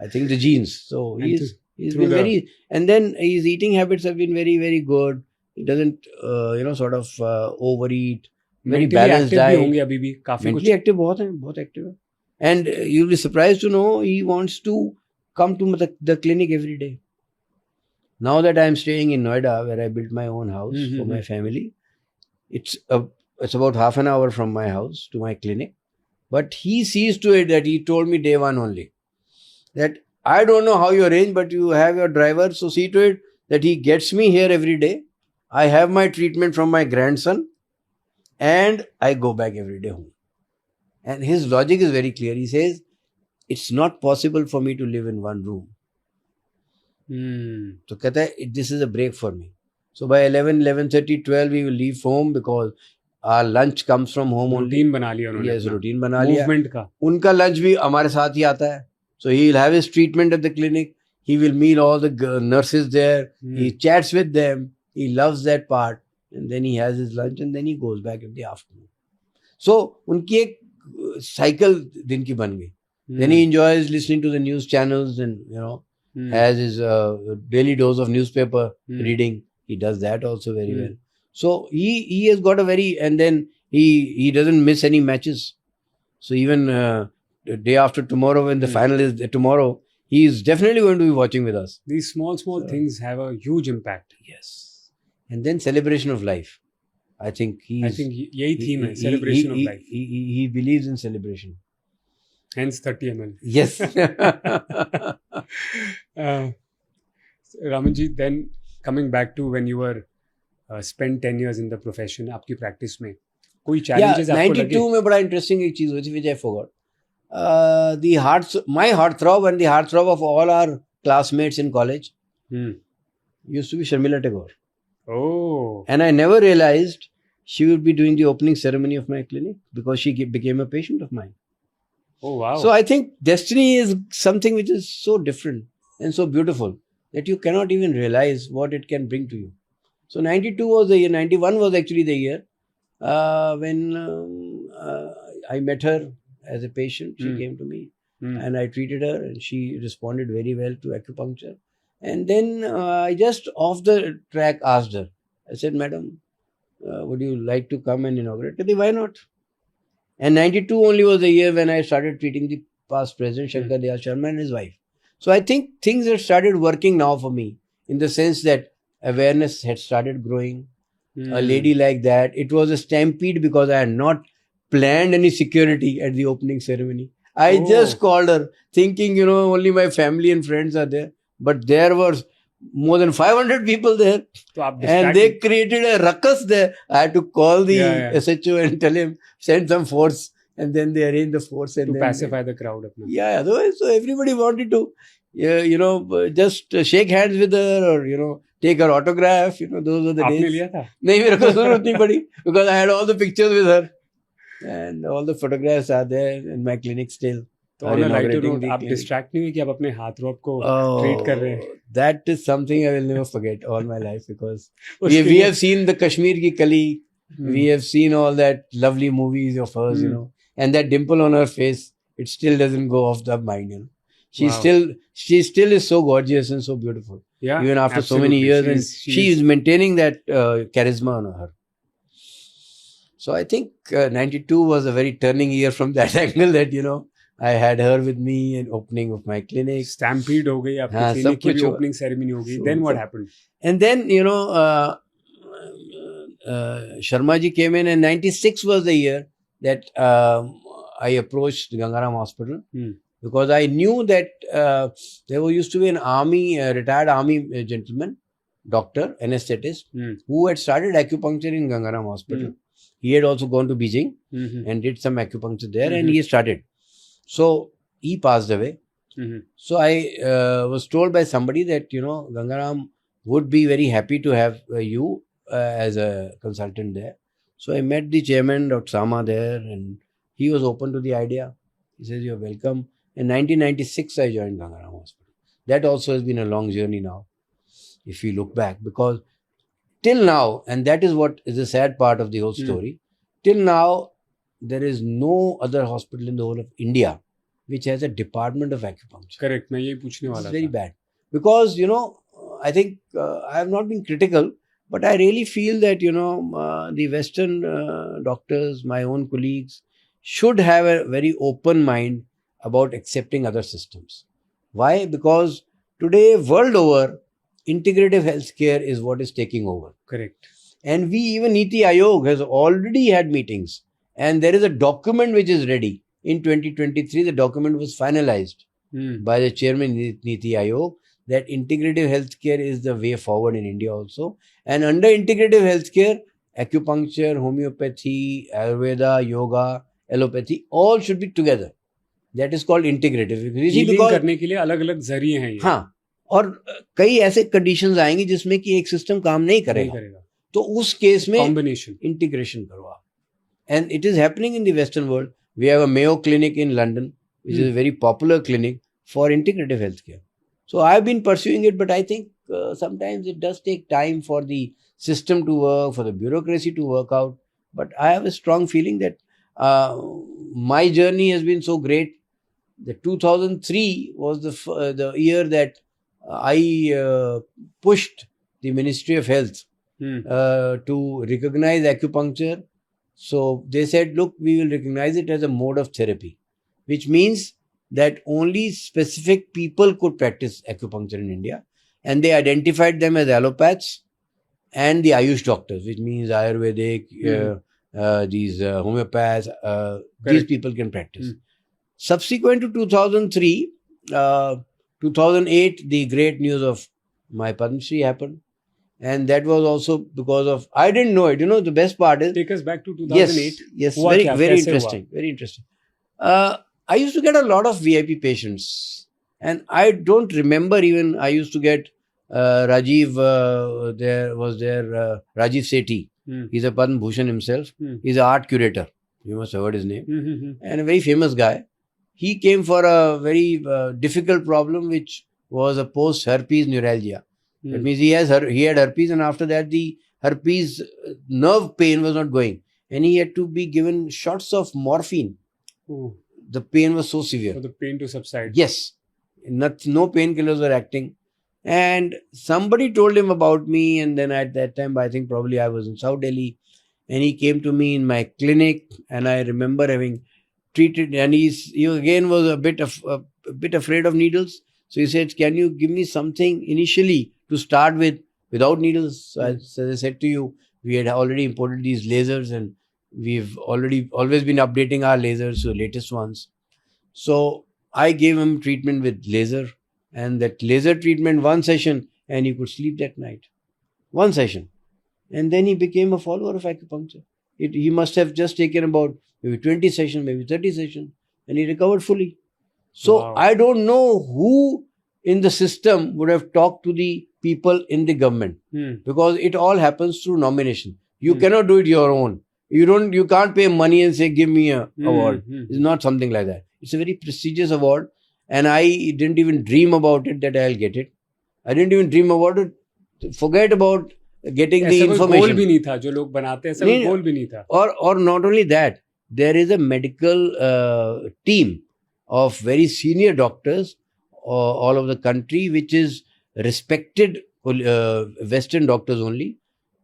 genes. So he's been very, and then his eating habits have been very, very good. He doesn't, overeat. Very Mentally balanced active भी diet. होंगे अभी भी काफी Mentally active बहुत है, बहुत active है. And you'll be surprised to know he wants to come to the clinic every day. Now that I'm staying in Noida, where I built my own house for my family, it's about half an hour from my house to my clinic. But he sees to it that he told me day one only that I don't know how you arrange, but you have your driver, so see to it that he gets me here every day. I have my treatment from my grandson and I go back every day home. And his logic is very clear. He says, it's not possible for me to live in one room. So कहता है, this is a break for me. So by 11, 11:30, 12 we will leave home because our lunch comes from home only. Routine बना लिया उन्होंने. Yes, routine बना लिया. Movement का. उनका lunch भी हमारे साथ ही आता है. So he will have his treatment at the clinic. He will meet all the nurses there. He chats with them. He loves that part. And then he has his lunch and then he goes back in the afternoon. So उनकी एक cycle दिन की बन गई. Then he enjoys listening to the news channels and has his daily dose of newspaper reading. He does that also very well. So he has got a very, and then he doesn't miss any matches. So even the day after tomorrow, when the final is tomorrow, he is definitely going to be watching with us. These small things have a huge impact. Yes. And then celebration of life. I think यही theme है, celebration of life. He believes in celebration. Hence 30 ml. Yes. Ramanji, then coming back to when you were spent 10 years in the profession, आपकी practice में कोई challenges आपको लगे? 92 में बड़ा interesting एक चीज हुई थी which I forgot. My heartthrob and the heartthrob of all our classmates in college used to be Sharmila Tagore. Oh. And I never realized she would be doing the opening ceremony of my clinic because she became a patient of mine. Oh, wow. So I think destiny is something which is so different and so beautiful that you cannot even realize what it can bring to you. So 92 was the year, 91 was actually the year when I met her as a patient. She came to me and I treated her and she responded very well to acupuncture. And then I just off the track asked her, I said, Madam, would you like to come and inaugurate? She said, why not? And 92 only was the year when I started treating the past president, Shankar Dayal Sharma and his wife. So I think things have started working now for me in the sense that awareness had started growing. A lady like that, it was a stampede because I had not planned any security at the opening ceremony. I just called her thinking, only my family and friends are there. But there was more than 500 people there. And they created a ruckus there. I had to call the SHO and tell him, send some force. And then they arranged the force. And to pacify the crowd. Yeah, otherwise, so everybody wanted to, just shake hands with her or, take her autograph. Those were the days. आपने लिया था? नहीं, मेरे को जरूरत नहीं पड़ी because I had all the pictures with her. And all the photographs are there in my clinic still. तो on a lighter note, आप distract नहीं हुए कि आप अपने हाथरॉब को treat कर रहे हैं? That is something I will never forget all my life because we have seen the Kashmir ki Kali, we have seen all that lovely movies of hers, and that dimple on her face, it still doesn't go off the mind. She still is so gorgeous and so beautiful. Yeah, even after so many years, and she is maintaining that charisma on her. So I think 92 was a very turning year from that angle that, I had her with me in opening of my clinic. Stampede हो गई, आपकी clinic की भी opening ceremony हो गई. Then what happened? And then, Sharma ji came in and 96 was the year that I approached Gangaram Hospital because I knew that there used to be an retired army gentleman, doctor, anesthetist, who had started acupuncture in Gangaram Hospital. He had also gone to Beijing and did some acupuncture there and he started. So he passed away. So I was told by somebody that, Gangaram would be very happy to have you as a consultant there. So I met the chairman, Dr. Sama, there and he was open to the idea. He says, you're welcome. In 1996, I joined Gangaram Hospital. That also has been a long journey now, if we look back, because till now, and that is what is the sad part of the whole story, till now, there is no other hospital in the whole of India which has a department of acupuncture. Correct. मैं यही पूछने वाला था. It's very bad. Because, I think I have not been critical, but I really feel that, the Western doctors, my own colleagues, should have a very open mind about accepting other systems. Why? Because today, world over, integrative healthcare is what is taking over. Correct. And we, even Niti Aayog has already had meetings, and there is a document which is ready. In 2023, the document was finalized by the chairman Niti Aayog that integrative healthcare is the way forward in India also. And under integrative healthcare, acupuncture, homeopathy, Ayurveda, yoga, allopathy, all should be together. That is called integrative. Healing करने के लिए अलग-अलग जरिए हैं ये. हाँ, और कई ऐसे कंडीशंस आएंगी जिसमें कि एक सिस्टम काम नहीं करेगा, तो उस केस में कॉम्बिनेशन इंटीग्रेशन करो आप. And it is happening in the Western world. We have a Mayo Clinic in London, which is a very popular clinic for integrative healthcare. So I have been pursuing it, but I think sometimes it does take time for the system to work, for the bureaucracy to work out. But I have a strong feeling that my journey has been so great. The 2003 was the year that I pushed the Ministry of Health to recognize acupuncture. So they said, look, we will recognize it as a mode of therapy, which means that only specific people could practice acupuncture in India. And they identified them as allopaths and the Ayush doctors, which means Ayurvedic, these homeopaths, these people can practice. Subsequent to 2003, 2008, the great news of my Padma Shri happened. And that was also because of, I didn't know it. You know, the best part is... Take us back to 2008. Yes, very interesting. Very interesting. I used to get a lot of VIP patients. And I don't remember even, I used to get Rajiv Rajiv Sethi. He's a Padma Bhushan himself. He's an art curator. You must have heard his name. And a very famous guy. He came for a very difficult problem, which was a post-herpes neuralgia. That means he had herpes, and after that the herpes nerve pain was not going. And he had to be given shots of morphine. The pain was so severe. For the pain to subside. Yes. No painkillers were acting. And somebody told him about me, and then at that time, I think probably I was in South Delhi, and he came to me in my clinic, and I remember having treated, and he again was a bit afraid of needles. So he said, can you give me something initially to start with without needles? So as I said to you, we had already imported these lasers, and we've always been updating our lasers to the latest ones. So I gave him treatment with laser, and that laser treatment, one session, and he could sleep that night. One session. And then he became a follower of acupuncture. He must have just taken about maybe 20 sessions, maybe 30 sessions, and he recovered fully. So wow. I don't know who in the system would have talked to the people in the government, because it all happens through nomination. You cannot do it your own. You can't pay money and say, give me a award. It's not something like that. It's a very prestigious award, and I didn't even dream about it that I'll get it. I didn't even dream about it. Forget about getting the information. गोल भी नहीं था जो लोग बनाते हैं, ऐसा गोल भी नहीं था. Or not only that, there is a medical team of very senior doctors all over the country, which is respected Western doctors only.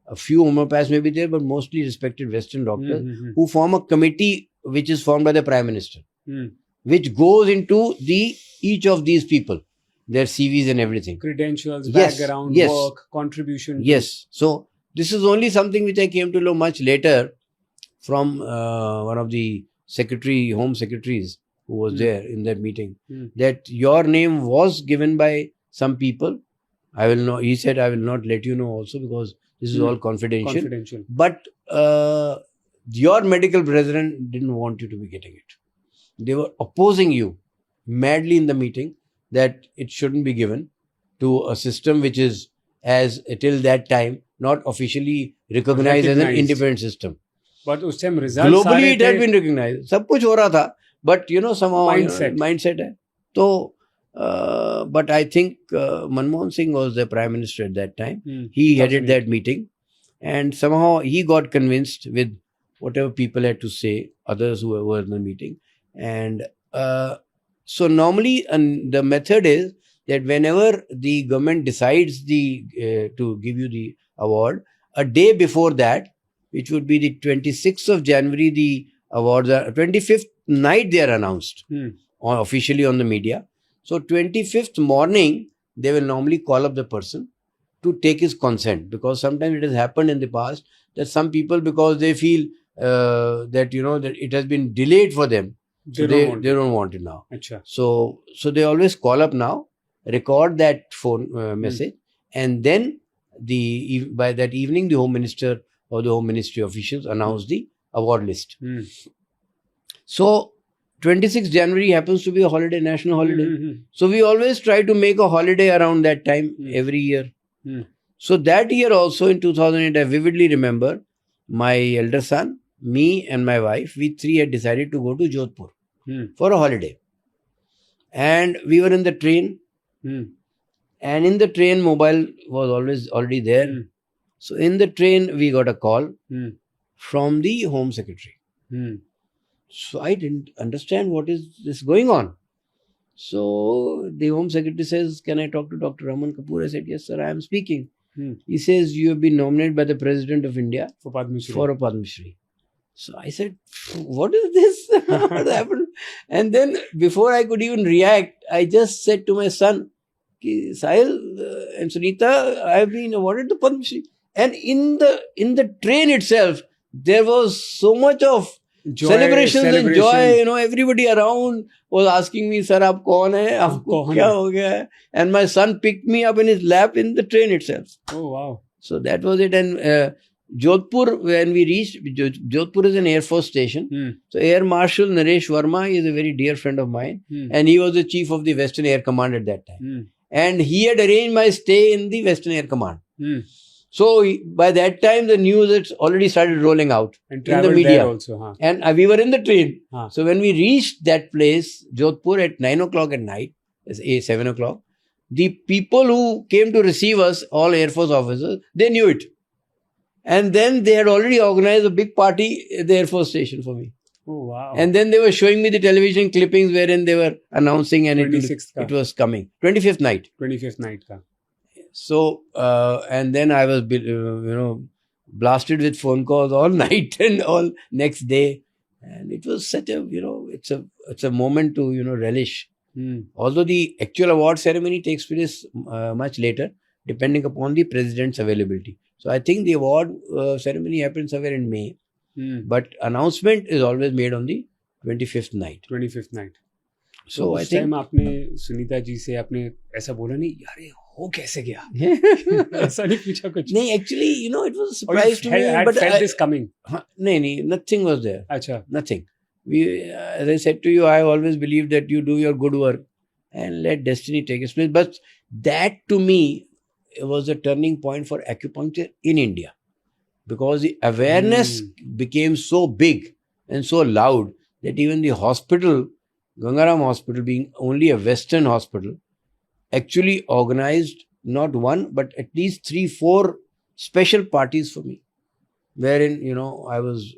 A few homeopaths may be there, but mostly respected Western doctors who form a committee which is formed by the Prime Minister, which goes into each of these people, their CVs and everything. Credentials, background, work, contribution. Yes. So this is only something which I came to know much later from one of the home secretaries who was there in that meeting, that your name was given by some people. He said, I will not let you know also, because this is all confidential. But your medical brethren didn't want you to be getting it. They were opposing you madly in the meeting that it shouldn't be given to a system which is, as till that time, not officially recognized as an independent system. But उस time results globally it had been recognized. सब कुछ हो रहा था, but somehow mindset है. So, but I think Manmohan Singh was the Prime Minister at that time. He headed that meeting, and somehow he got convinced with whatever people had to say, others who were in the meeting. And so normally the method is that whenever the government decides to give you the award, a day before that, which would be the 26th of January, the awards are 25th night they are announced officially on the media. So 25th morning they will normally call up the person to take his consent, because sometimes it has happened in the past that some people, because they feel that that it has been delayed for them, so they don't want it now. Achha. So they always call up now, record that phone message, and then by that evening the Home Minister or the Home Ministry officials announce the award list. So 26th January happens to be a holiday, national holiday. So we always try to make a holiday around that time every year. So that year also in 2008, I vividly remember my elder son, me and my wife, we three had decided to go to Jodhpur for a holiday. And we were in the train. And in the train, mobile was already there. So in the train, we got a call from the Home Secretary. So I didn't understand what is this going on. So the Home Secretary says, "Can I talk to Dr. Raman Kapoor?" I said, "Yes, sir, I am speaking." He says, "You have been nominated by the President of India for Padma Shri. For a Padma Shri." So I said, "What is this? What happened?" And then before I could even react, I just said to my son, "Sahil and Sunita, I have been awarded the Padma Shri." And in the train itself, there was so much of celebrations and joy. Everybody around was asking me, "Sir, aap kaun hai? Aapko kya ho gaya hai?" And my son picked me up in his lap in the train itself. Oh, wow. So that was it. And Jodhpur, when we reached, Jodhpur is an Air Force station. So Air Marshal Naresh Verma is a very dear friend of mine. And he was the chief of the Western Air Command at that time. And he had arranged my stay in the Western Air Command. So by that time, the news had already started rolling out and in the media. Also, And we were in the train. So when we reached that place, Jodhpur, at 9 o'clock at night, 7 o'clock, the people who came to receive us, all Air Force officers, they knew it. And then they had already organized a big party at the Air Force station for me. Oh, wow. And then they were showing me the television clippings wherein they were announcing, and it was coming. 25th night. 25th night. So, and then I was, blasted with phone calls all night and all next day. And it was such a, it's a moment to, relish. Although the actual award ceremony takes place much later, depending upon the president's availability. So I think the award ceremony happens somewhere in May. But announcement is always made on the 25th night. 25th night. So I उस think time आपने सुनीता जी से आपने ऐसा बोला नहीं, यार ये हो कैसे गया? ऐसा नहीं पूछा कुछ? नहीं, actually, it was a surprise to me. But felt this coming? No, nothing was there. Achha. Nothing. As I said to you, I always believe that you do your good work and let destiny take its place. But that to me was a turning point for acupuncture in India, because the awareness became so big and so loud that even the hospital, Gangaram Hospital, being only a Western hospital, actually organized not one but at least 3-4 special parties for me, wherein I was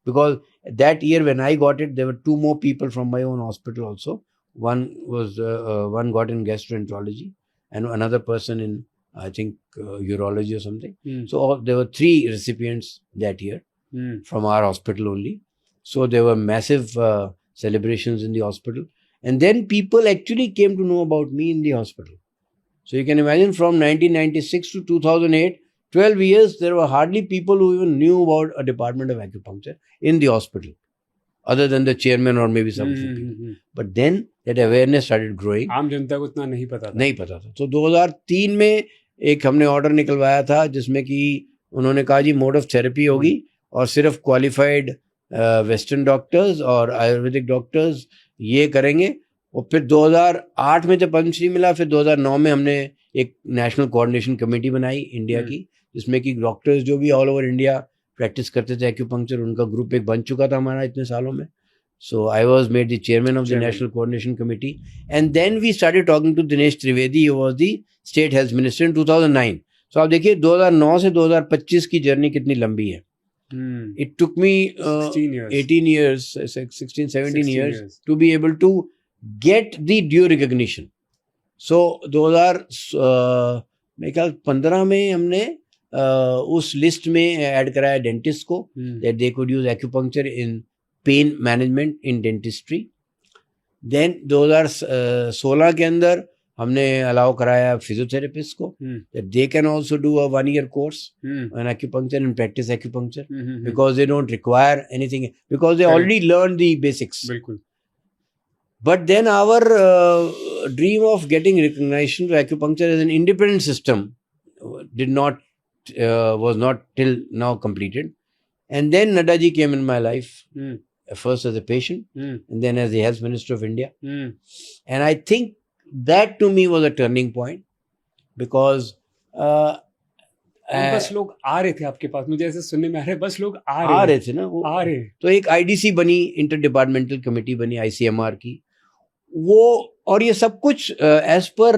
because that year when I got it, there were 2 more people from my own hospital also. One got in gastroenterology and another person in, I think, urology or something. So there were 3 recipients that year from our hospital only. So there were massive celebrations in the hospital. And then people actually came to know about me in the hospital. So you can imagine, from 1996 to 2008, 12 years, there were hardly people who even knew about a department of acupuncture in the hospital, other than the chairman or maybe some people. But then that awareness started growing. आम जनता को इतना नहीं पता था. नहीं पता था. तो 2003 में एक हमने ऑर्डर निकलवाया था, जिसमें कि उन्होंने कहा जी मोड ऑफ थेरेपी होगी और सिर्फ क्वालिफाइड वेस्टर्न डॉक्टर्स और आयुर्वेदिक डॉक्टर्स ये करेंगे. और फिर 2008 में जब पद्मश्री मिला, फिर 2009 में हमने एक नेशनल कोऑर्डिनेशन कमेटी बनाई इंडिया की, जिसमें कि डॉक्टर्स जो भी ऑल ओवर इंडिया प्रैक्टिस करते थे एक्यूपंक्चर, उनका ग्रुप एक बन चुका था हमारा इतने सालों में. So I was made the chairman of the National Coordination Committee, and then we started talking to Dinesh Trivedi, who was the State Health Minister in 2009. So आप देखिए 2009 से 2025 की जर्नी कितनी लंबी है. It took me 18 years, 16-17 years to be able to get the due recognition. So 2015 में हमने उस लिस्ट में ऐड कराया डेंटिस्ट को, that they could use acupuncture in pain management in dentistry. Then 2016 के अंदर हमने अलाउ कराया फिजियोथेरेपिस्ट को, that they can also do a 1-year course on acupuncture and practice acupuncture because they don't require anything, because they already learned the basics. बिल्कुल. But then our dream of getting recognition to acupuncture as an independent system was not till now completed. And then Nadda ji came in my life, first as a patient and then as the Health Minister of India. And I think that to me was a turning point because बस लोग आ रहे थे आपके पास, मुझे ऐसे सुनने में आ रहे बस लोग आ रहे थे ना वो आ रहे. तो एक IDC बनी, इंटर डिपार्टमेंटल कमेटी बनी ICMR की, वो और ये सब कुछ as per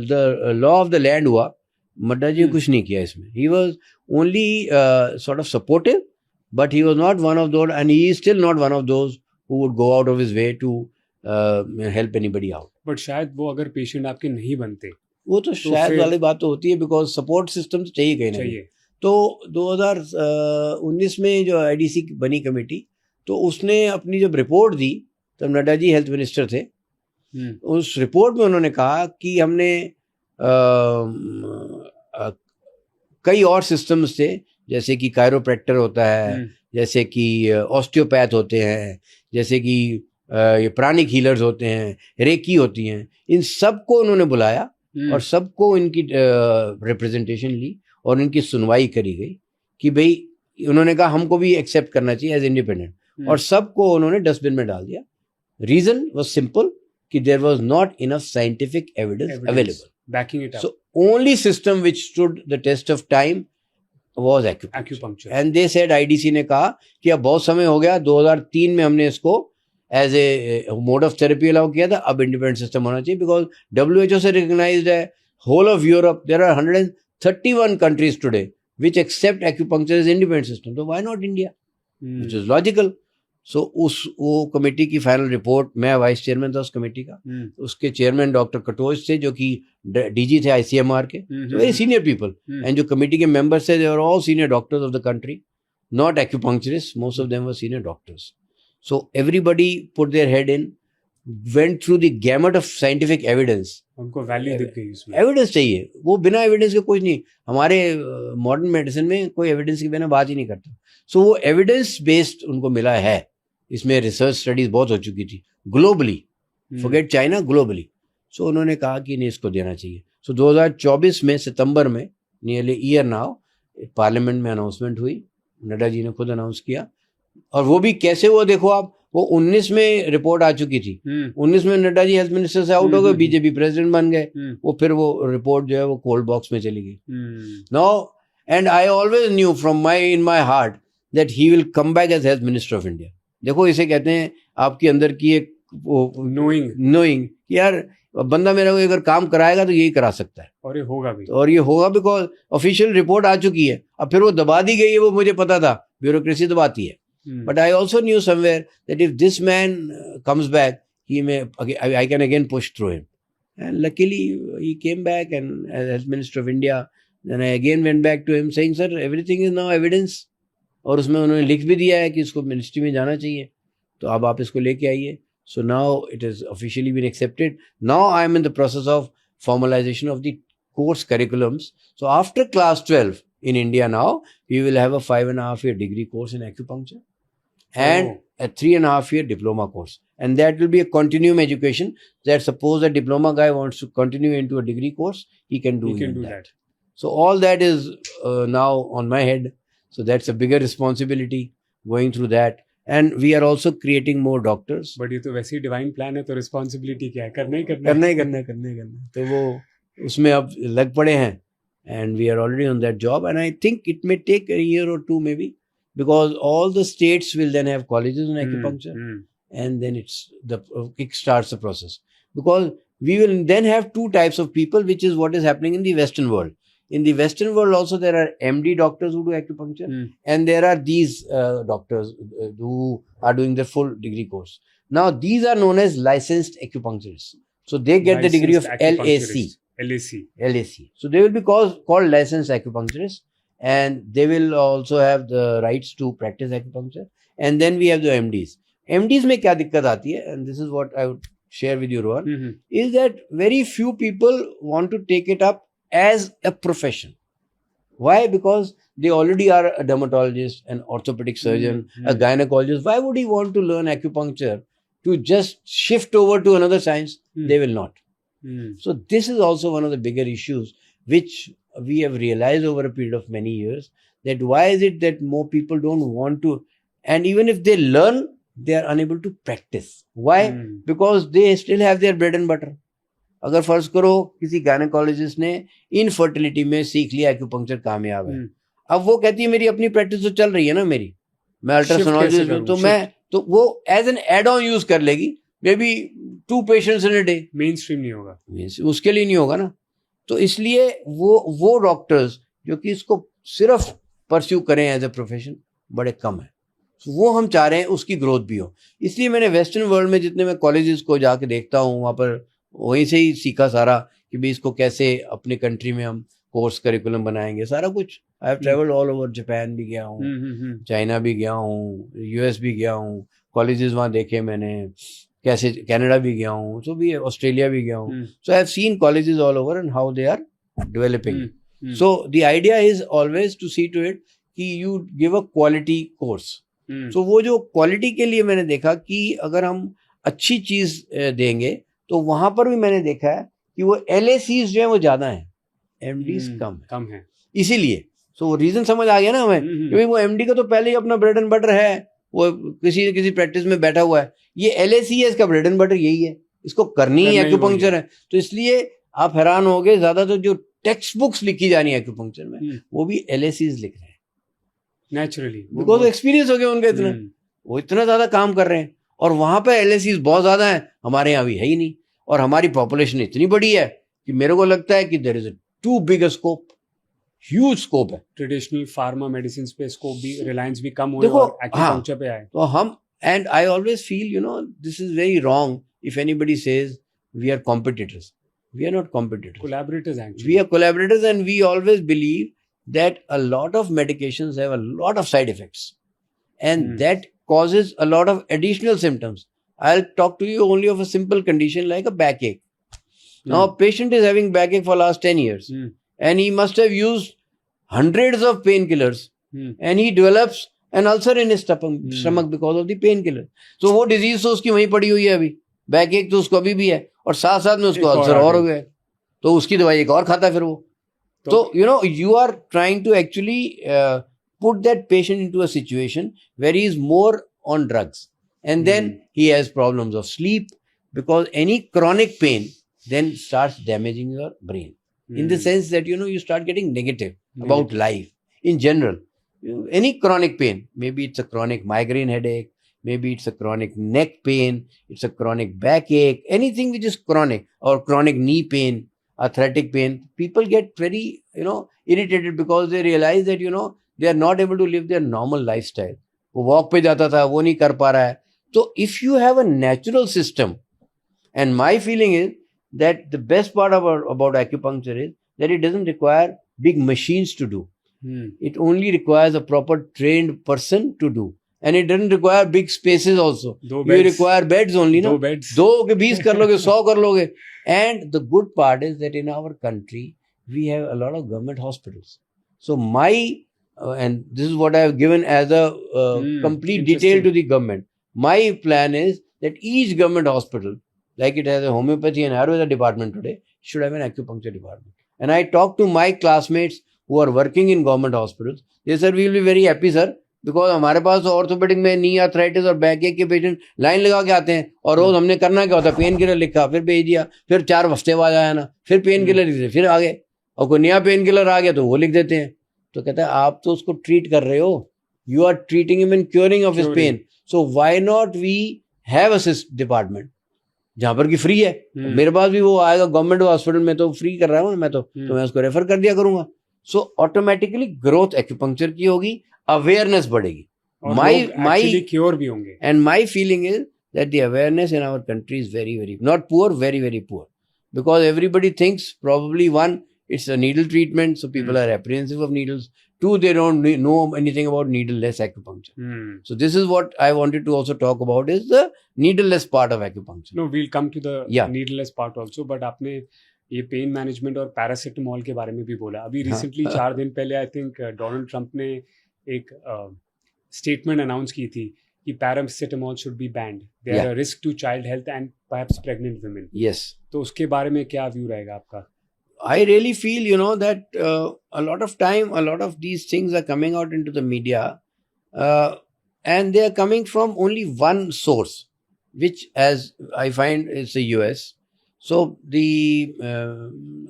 the law of the land हुआ. मड्डा जी कुछ नहीं किया इसमें. He was only sort of supportive, but he was not one of those, and he is still not one of those who would go out of his way to help anybody out. But शायद वो अगर patient आपके नहीं बनते, वो तो शायद वाली बात तो होती है, बिकॉज सपोर्ट सिस्टम चाहिए कहीं ना कहीं. तो 2019 में जो IDC बनी कमेटी, तो उसने अपनी जब रिपोर्ट दी, तब नड्डा जी हेल्थ मिनिस्टर थे. उस रिपोर्ट में उन्होंने कहा कि हमने कई और सिस्टम्स थे, जैसे कि कायरोप्रैक्टर होता है, जैसे कि ऑस्टियोपैथ होते हैं, जैसे कि ये प्राणिक हीलर्स होते हैं, रेकी होती हैं. इन सबको उन्होंने बुलाया और सबको इनकी रिप्रेजेंटेशन ली और इनकी सुनवाई करी गई कि भाई, उन्होंने कहा हमको भी एक्सेप्ट करना चाहिए एज इंडिपेंडेंट, और सबको उन्होंने डस्टबिन में डाल दिया. रीजन वाज सिंपल कि there was not enough scientific evidence available backing it up. So only system which stood the test of time was acupuncture. And they said, IDC ने कहा कि अब बहुत समय हो गया, 2003 में हमने इसको as a mode of therapy allow किया था, अब इंडिपेंडेंट सिस्टम होना चाहिए, बिकॉज WHO से रिकॉग्नाइज्ड है. Whole of Europe there are 131 countries today which accept acupuncture as independent system. So why not India? Which is logical. So वो committee की final report, मैं वाइस चेयरमैन था उस committee का, उसके चेयरमैन डॉक्टर कटोच थे जो कि DG थे ICMR के, वेरी सीनियर पीपल, एंड जो कमेटी के मेंबर्स थे, they were all senior doctors of the country, not acupuncturists, most of them were senior doctors. So everybody put their head in, went through the gamut of scientific evidence. उनको value दिख गई उसमें. Evidence चाहिए, वो बिना evidence के कुछ नहीं. हमारे मॉडर्न मेडिसिन में कोई एविडेंस के बिना बात ही नहीं करता. सो वो एविडेंस बेस्ड उनको मिला है. इसमें रिसर्च स्टडीज बहुत हो चुकी थी ग्लोबली, फॉरगेट चाइना, ग्लोबली. सो उन्होंने कहा कि नहीं, इसको देना चाहिए. सो 2024 में सितंबर में, नियरली ईयर नाउ, पार्लियामेंट में अनाउंसमेंट हुई. नड्डा जी ने खुद अनाउंस किया, और वो भी कैसे हुआ देखो आप. वो 19 में रिपोर्ट आ चुकी थी. 19 में नड्डा जी हेल्थ मिनिस्टर से आउट हो गए, बीजेपी प्रेसिडेंट बन गए. वो फिर वो रिपोर्ट जो है वो कोल्ड बॉक्स में चली गई. Now, and I always knew from in my heart that he will come back as health minister of India. देखो, इसे कहते हैं आपके अंदर की एक नोइंग कि यार बंदा मेरा कोई अगर काम कराएगा तो यही करा सकता है, और ये होगा भी, और ये होगा, बिकॉज ऑफिशियल रिपोर्ट आ चुकी है. अब फिर वो दबा दी गई है, वो मुझे पता था, ब्यूरोक्रेसी दबाती है. But I also knew somewhere that if this man comes back, I can again push through him. And luckily he came back, and as Health Minister of India, then I again went back to him saying, sir, everything is now evidence. और उसमें उन्होंने लिख भी दिया है कि इसको ministry में जाना चाहिए, तो अब आप इसको लेके आइए. So now it has officially been accepted. Now I am in the process of formalization of the course curriculums. So after class 12 in India now, we will have a 5.5-year degree course in acupuncture. And a 3.5-year diploma course, and that will be a continuum education. That suppose a diploma guy wants to continue into a degree course, he can do that. So all that is now on my head. So that's a bigger responsibility going through that. And we are also creating more doctors. But ये तो वैसे ही divine plan है, तो responsibility क्या है? करना ही करना. तो वो उसमें अब लग पड़े हैं, and we are already on that job. And I think it may take a year or two maybe, because all the states will then have colleges in acupuncture, and then kick starts the process. Because we will then have two types of people, which is what is happening in the Western world. In the Western world also there are MD doctors who do acupuncture, and there are these doctors who are doing the full degree course. Now these are known as licensed acupuncturists. So they get the degree of LAC. LAC. LAC. So they will be called licensed acupuncturists, and they will also have the rights to practice acupuncture. And then we have the MDs. MDs में क्या दिक्कत आती है, and this is what I would share with you, Rohan, is that very few people want to take it up as a profession. Why? Because they already are a dermatologist, an orthopedic surgeon, a gynecologist. Why would he want to learn acupuncture to just shift over to another science? They will not. So this is also one of the bigger issues which we have realized over a period of many years, that why is it that more people don't want to, and even if they learn, they are unable to practice. Why? Because they still have their bread and butter. अगर फर्ज करो किसी gynaecologist ने infertility में सीख लिया acupuncture, कामयाब है, अब वो कहती है मेरी अपनी प्रैक्टिस तो चल रही है ना मेरी, मैं अल्ट्रासोनोलॉजिस्ट हूं, तो वो as an add on use कर लेगी, maybe 2 patients in a day, mainstream नहीं होगा, उसके लिए नहीं होगा ना. तो इसलिए वो डॉक्टर्स जो कि इसको सिर्फ परस्यू करें एज ए प्रोफेशन बड़े कम है. वो हम चाह रहे हैं उसकी ग्रोथ भी हो. इसलिए मैंने वेस्टर्न वर्ल्ड में जितने मैं कॉलेजेस को जाके देखता हूँ, वहाँ पर वहीं से ही सीखा सारा कि भाई इसको कैसे अपने कंट्री में हम कोर्स करिकुलम बनाएंगे, सारा कुछ. I have travelled all over, Japan भी गया हूँ, चाइना भी गया हूँ, यूएस भी गया हूँ, कॉलेजेस वहाँ देखे मैंने, कैसे कनाडा भी गया हूँ, तो भी ऑस्ट्रेलिया भी गया हूँ. So I have seen colleges all over and how they are developing. So the idea is always to see to it कि you give a quality course. So वो जो क्वालिटी के लिए मैंने देखा कि अगर हम अच्छी चीज देंगे, तो वहां पर भी मैंने देखा है कि वो LACs जो है वो ज्यादा है, MDs कम है. इसीलिए वो रीजन समझ आ गया ना हमें, क्योंकि वो MD का तो पहले ही अपना ब्रेड एंड बटर है, वो किसी प्रैक्टिस में बैठा हुआ है. ये LAC है, इसका ब्रेड एंड बटर यही है, इसको करनी ही एक्यूपंक्चर है. तो इसलिए आप हैरान हो गए, ज्यादा तो जो टेक्स्ट बुक्स लिखी जा रही है एक्यूपंक्चर में, वो भी LACs लिख रहे हैं नेचुरली, बिकॉज एक्सपीरियंस हो गया उनका इतना, वो इतना ज्यादा काम कर रहे हैं. और वहां पे LACs बहुत ज्यादा हैं, हमारे यहाँ भी है ही नहीं. और हमारी पॉपुलेशन इतनी बड़ी है कि मेरे को लगता है कि there is too big scope, huge scope है. ट्रेडिशनल फार्मा मेडिसिन पे स्कोप भी, रिलायंस भी कम हुए और एक्यूपंक्चर पे आए. तो हम, and I always feel this is very wrong if anybody says we are competitors. We are not competitors, collaborators actually. We are collaborators and we always believe that a lot of medications have a lot of side effects, and that causes a lot of additional symptoms. I'll talk to you only of a simple condition like a backache. Now a patient is having backache for last 10 years and he must have used hundreds of painkillers and he develops an ulcer in his stomach because of the painkiller. So वो disease तो उसकी वहीं पड़ी हुई है अभी, backache तो उसको अभी भी है, और साथ साथ में उसको अल्सर और हो गया, तो उसकी दवाई एक और खाता है फिर वो. So, you are trying to actually put that patient into a situation where he is more on drugs. And then he has problems of sleep, because any chronic pain then starts damaging your brain. In the sense that, you start getting negative about life in general. Any chronic pain, maybe it's a chronic migraine headache, maybe it's a chronic neck pain, it's a chronic backache, anything which is chronic, or chronic knee pain, arthritic pain, people get very irritated because they realize that they are not able to live their normal lifestyle. वो walk पे जाता था, वो नहीं कर पा रहा है. तो if you have a natural system, and my feeling is that the best part about acupuncture is that it doesn't require big machines to do. It only requires a proper trained person to do, and it doesn't require big spaces also. You require beds only, no? 2 के 20 कर लोगे, 100 कर लोगे. And the good part is that in our country we have a lot of government hospitals. So and this is what I have given as a complete detail to the government. My plan is that each government hospital, like it has a homeopathy and Ayurveda department today, should have an acupuncture department. And I talk to my classmates who are working in government hospitals. They said we will be very happy, sir, because हमारे पास orthopaedic में नी arthritis और back के patient line लगा के आते हैं, और रोज हमने करना क्या होता है, पेन किलर लिखा, फिर भेज दिया, फिर 4 हफ्ते बाद आया ना, फिर पेन किलर लिख दिया, फिर आ गए, और कोई नया पेन किलर आ गया तो वो लिख देते हैं. तो कहता है आप तो उसको ट्रीट कर रहे हो, you are treating him and curing of his pain, so why not we have a department जहां पर की फ्री है. मेरे पास भी वो आएगा गवर्नमेंट हॉस्पिटल में, तो फ्री कर रहा हूँ मैं, तो मैं उसको रेफर कर दिया करूंगा. सो ऑटोमेटिकली ग्रोथ एक्यूपंक्चर की होगी, अवेयरनेस बढ़ेगी, my क्योर भी होंगे. And my feeling is that the awareness in our country is very, very, not poor, very, very poor. because everybody thinks probably one, it's a needle treatment, so people are apprehensive of needles. Two, they don't know anything about needleless acupuncture. So this is what I wanted to also talk about, is the needleless part of acupuncture. No, we'll come to the Yeah. needleless part also, but आपने ये pain management और paracetamol के बारे में भी बोला. अभी recently 4 दिन पहले आई थिंक डोनाल्ड ट्रंप ने एक स्टेटमेंट अनाउंस की थी कि paracetamol should be banned. They are a risk to child health and perhaps pregnant women. Yes. तो उसके बारे में क्या व्यू रहेगा आपका? I really feel, that a lot of time, a lot of these things are coming out into the media, and they are coming from only one source, which, as I find, is the US. So the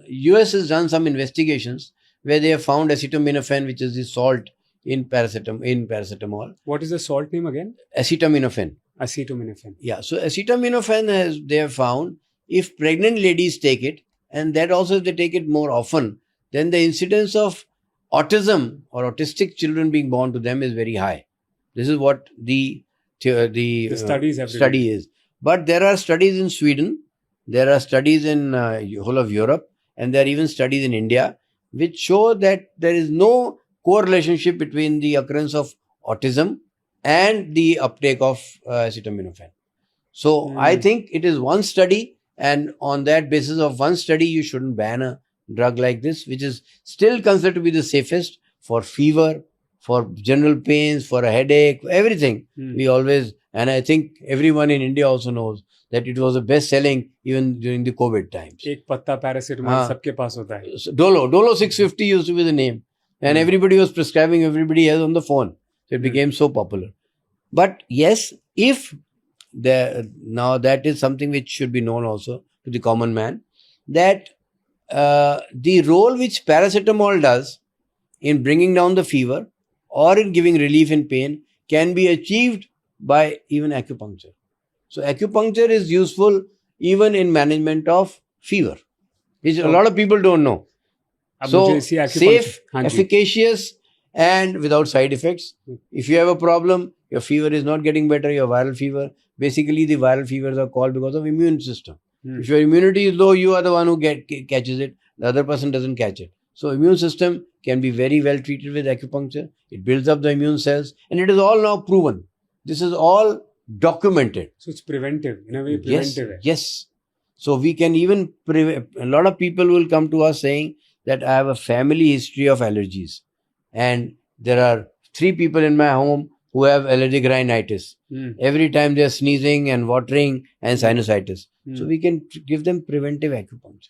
US has done some investigations where they have found acetaminophen, which is the salt in paracetamol. What is the salt name again? Acetaminophen. Acetaminophen. Yeah. So acetaminophen they have found, if pregnant ladies take it, and that also if they take it more often, then the incidence of autism or autistic children being born to them is very high. This is what the studies have study is. But there are studies in Sweden, there are studies in whole of Europe, and there are even studies in India which show that there is no correlationship between the occurrence of autism and the uptake of acetaminophen. So I think it is one study, and on that basis of one study, you shouldn't ban a drug like this, which is still considered to be the safest for fever, for general pains, for a headache, everything. We always, and I think everyone in India also knows that it was the best selling even during the COVID times. एक पत्ता paracetamol सबके पास होता है. So Dolo 650 used to be the name, and everybody was prescribing, everybody has on the phone. So it became so popular. But yes, if now that is something which should be known also to the common man, that the role which paracetamol does in bringing down the fever or in giving relief in pain can be achieved by even acupuncture. So acupuncture is useful even in management of fever, which a lot of people don't know. So safe, efficacious, and without side effects. If you have a problem, your fever is not getting better, your viral fever. Basically, the viral fevers are called because of immune system. If your immunity is low, you are the one who catches it. The other person doesn't catch it. So immune system can be very well treated with acupuncture. It builds up the immune cells, and it is all now proven. This is all documented. So it's preventive, in a way. Preventive. Yes. So we can even a lot of people will come to us saying that I have a family history of allergies, and there are 3 people in my home who have allergic rhinitis. Every time they are sneezing and watering and sinusitis. So we can give them preventive acupuncture.